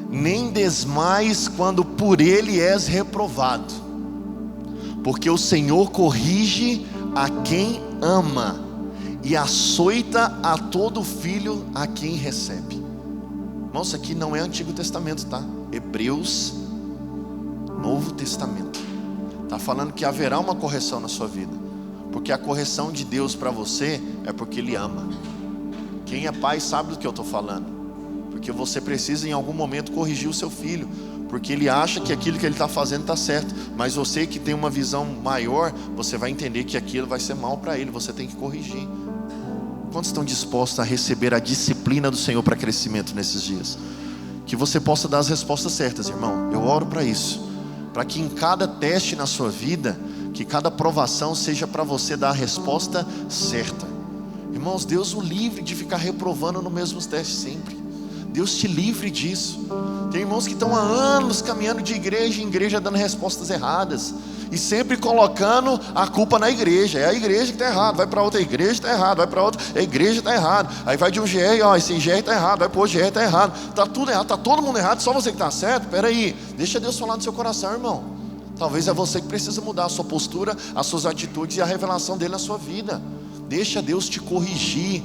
nem desmaies quando por Ele és reprovado, porque o Senhor corrige a quem ama e açoita a todo filho a quem recebe. Irmão, isso aqui não é Antigo Testamento, tá? Hebreus, Novo Testamento. Está falando que haverá uma correção na sua vida, porque a correção de Deus para você é porque Ele ama. Quem é pai sabe do que eu estou falando, porque você precisa em algum momento corrigir o seu filho, porque ele acha que aquilo que ele está fazendo está certo, mas você que tem uma visão maior, você vai entender que aquilo vai ser mal para ele, você tem que corrigir. Quantos estão dispostos a receber a disciplina do Senhor para crescimento nesses dias? Que você possa dar as respostas certas, irmão. Eu oro para isso, para que em cada teste na sua vida, que cada provação seja para você dar a resposta certa. Irmãos, Deus o livre de ficar reprovando no mesmo teste sempre. Deus te livre disso. Tem irmãos que estão há anos caminhando de igreja em igreja, dando respostas erradas, e sempre colocando a culpa na igreja. É a igreja que está errada, vai para outra igreja está errado, vai para outra, a igreja está errado. Aí vai de um GR, ó, esse GR está errado, vai para outro GR está errado. Está tudo errado, está todo mundo errado, só você que está certo. Espera aí, deixa Deus falar no seu coração, irmão. Talvez é você que precisa mudar a sua postura, as suas atitudes e a revelação dele na sua vida. Deixa Deus te corrigir,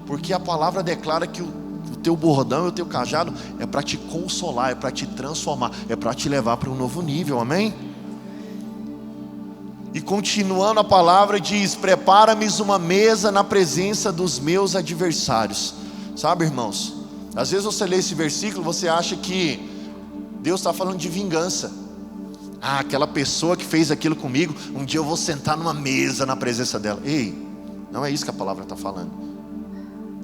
porque a palavra declara que o teu bordão e o teu cajado é para te consolar, é para te transformar, é para te levar para um novo nível, amém? E continuando a palavra diz: prepara-me uma mesa na presença dos meus adversários. Sabe, irmãos, às vezes você lê esse versículo, você acha que Deus está falando de vingança. Ah, aquela pessoa que fez aquilo comigo, um dia eu vou sentar numa mesa na presença dela. Ei, não é isso que a palavra está falando.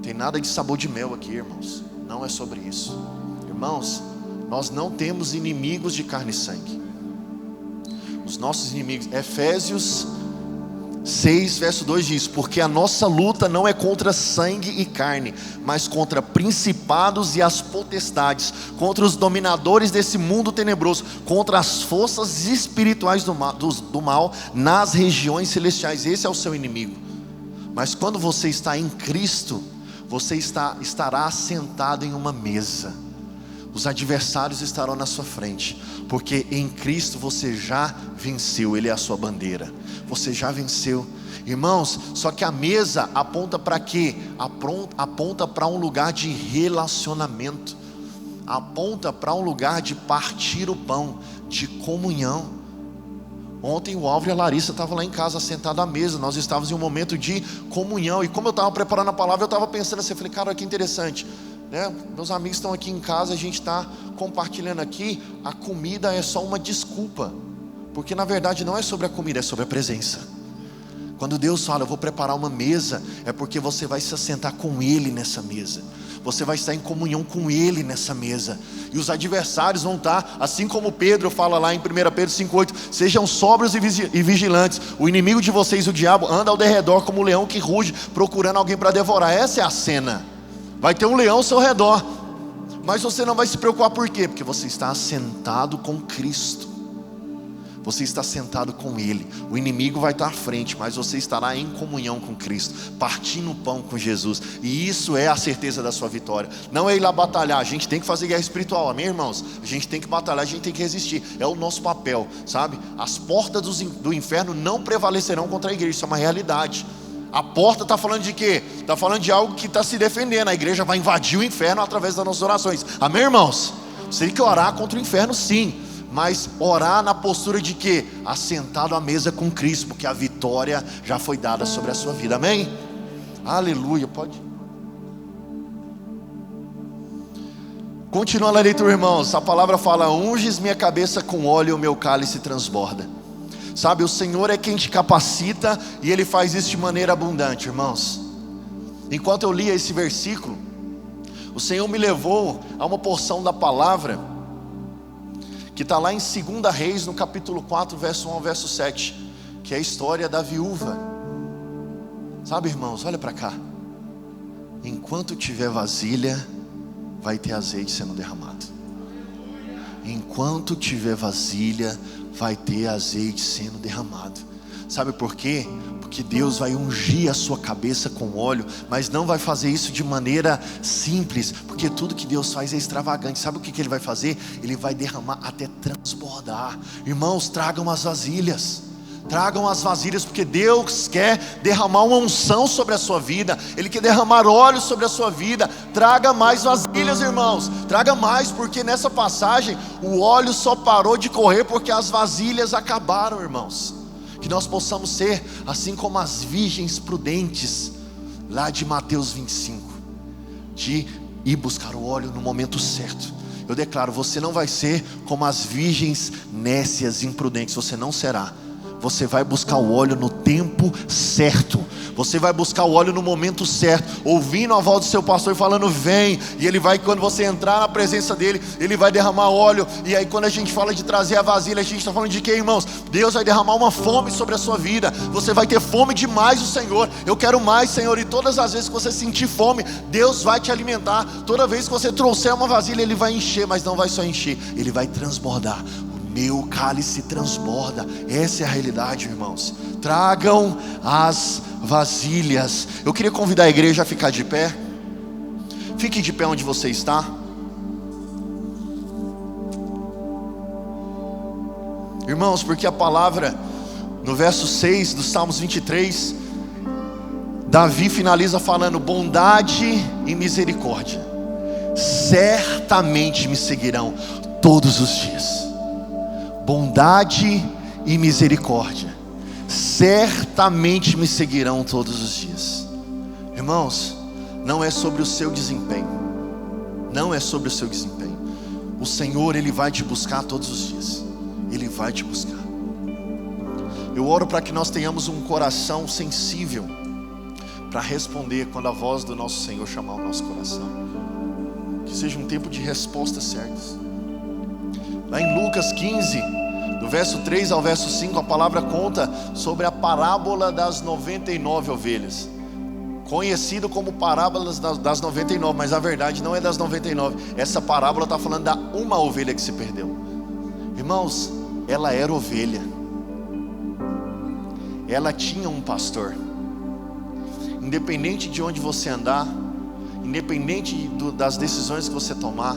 Tem nada de sabor de mel aqui, irmãos. Não é sobre isso. Irmãos, nós não temos inimigos de carne e sangue. Os nossos inimigos, Efésios 6, verso 2 diz: porque a nossa luta não é contra sangue e carne, mas contra principados e as potestades, contra os dominadores desse mundo tenebroso, contra as forças espirituais do mal nas regiões celestiais. Esse é o seu inimigo. Mas quando você está em Cristo, você estará sentado em uma mesa. Os adversários estarão na sua frente, porque em Cristo você já venceu. Ele é a sua bandeira, você já venceu. Irmãos, só que a mesa aponta para quê? Aponta para um lugar de relacionamento, aponta para um lugar de partir o pão, de comunhão. Ontem o Álvaro e a Larissa estavam lá em casa, sentados à mesa. Nós estávamos em um momento de comunhão. E como eu estava preparando a palavra, eu estava pensando assim, eu falei, cara, que interessante, né? Meus amigos estão aqui em casa, a gente está compartilhando aqui. A comida é só uma desculpa, porque na verdade não é sobre a comida, é sobre a presença. Quando Deus fala, eu vou preparar uma mesa, é porque você vai se assentar com Ele nessa mesa. Você vai estar em comunhão com Ele nessa mesa. E os adversários vão estar, assim como Pedro fala lá em 1 Pedro 5,8: sejam sóbrios e vigilantes. O inimigo de vocês, o diabo, anda ao derredor como um leão que ruge, procurando alguém para devorar. Essa é a cena. Vai ter um leão ao seu redor, mas você não vai se preocupar. Por quê? Porque você está assentado com Cristo. Você está sentado com Ele. O inimigo vai estar à frente, mas você estará em comunhão com Cristo, partindo o pão com Jesus. E isso é a certeza da sua vitória. Não é ir lá batalhar. A gente tem que fazer guerra espiritual, amém, irmãos? A gente tem que batalhar, a gente tem que resistir. É o nosso papel, sabe? As portas do inferno não prevalecerão contra a igreja. Isso é uma realidade. A porta está falando de quê? Está falando de algo que está se defendendo. A igreja vai invadir o inferno através das nossas orações, amém, irmãos? Você tem que orar contra o inferno, sim, mas orar na postura de quê? Assentado à mesa com Cristo, porque a vitória já foi dada sobre a sua vida, amém? Aleluia, pode. Continuando a leitura, irmãos, a palavra fala: unges minha cabeça com óleo e o meu cálice transborda. Sabe, o Senhor é quem te capacita, e Ele faz isso de maneira abundante, irmãos. Enquanto eu lia esse versículo, o Senhor me levou a uma porção da palavra que está lá em 2 Reis, no capítulo 4, verso 1 ao verso 7, que é a história da viúva. Sabe, irmãos, olha para cá. Enquanto tiver vasilha, vai ter azeite sendo derramado. Enquanto tiver vasilha, vai ter azeite sendo derramado. Sabe por quê? Porque Deus vai ungir a sua cabeça com óleo, mas não vai fazer isso de maneira simples, porque tudo que Deus faz é extravagante. Sabe o que Ele vai fazer? Ele vai derramar até transbordar. Irmãos, tragam as vasilhas. Tragam as vasilhas, porque Deus quer derramar uma unção sobre a sua vida. Ele quer derramar óleo sobre a sua vida. Traga mais vasilhas, irmãos. Traga mais, porque nessa passagem o óleo só parou de correr porque as vasilhas acabaram, irmãos. Que nós possamos ser assim como as virgens prudentes lá de Mateus 25, de ir buscar o óleo no momento certo. Eu declaro, você não vai ser como as virgens nécias, imprudentes. Você não será. você vai buscar o óleo no tempo certo. Você vai buscar o óleo no momento certo, ouvindo a voz do seu pastor falando vem, e ele vai, quando você entrar na presença dele, ele vai derramar óleo. E aí quando a gente fala de trazer a vasilha, a gente está falando de quê, irmãos? Deus vai derramar uma fome sobre a sua vida. Você vai ter fome demais do Senhor. Eu quero mais, Senhor. E todas as vezes que você sentir fome, Deus vai te alimentar. Toda vez que você trouxer uma vasilha, Ele vai encher, mas não vai só encher, Ele vai transbordar. Meu cálice transborda. Essa é a realidade, irmãos. Tragam as vasilhas. Eu queria convidar a igreja a ficar de pé. Fique de pé onde você está. Irmãos, porque a palavra no verso 6 do Salmos 23, Davi finaliza falando: bondade e misericórdia certamente me seguirão todos os dias. Bondade e misericórdia certamente me seguirão todos os dias. Irmãos, não é sobre o seu desempenho. Não é sobre o seu desempenho. O Senhor, Ele vai te buscar todos os dias. Ele vai te buscar. Eu oro para que nós tenhamos um coração sensível para responder quando a voz do nosso Senhor chamar o nosso coração. Que seja um tempo de respostas certas. Lá em Lucas 15, do verso 3 ao verso 5, a palavra conta sobre a parábola das 99 ovelhas. Conhecido como parábolas das 99, mas a verdade não é das 99. Essa parábola está falando da uma ovelha que se perdeu. Irmãos, ela era ovelha. Ela tinha um pastor. Independente de onde você andar, independente das decisões que você tomar,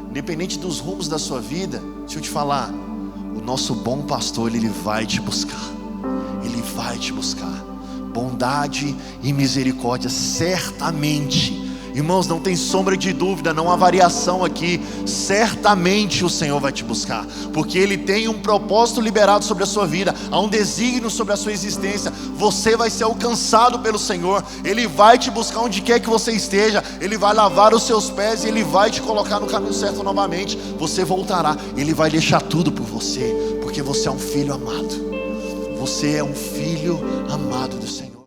independente dos rumos da sua vida, deixa eu te falar, o nosso bom pastor, Ele vai te buscar. Ele vai te buscar. Bondade e misericórdia certamente. Irmãos, não tem sombra de dúvida, não há variação aqui. Certamente o Senhor vai te buscar, porque Ele tem um propósito liberado sobre a sua vida. Há um desígnio sobre a sua existência. Você vai ser alcançado pelo Senhor. Ele vai te buscar onde quer que você esteja. Ele vai lavar os seus pés e Ele vai te colocar no caminho certo novamente. Você voltará. Ele vai deixar tudo por você, porque você é um filho amado. Você é um filho amado do Senhor.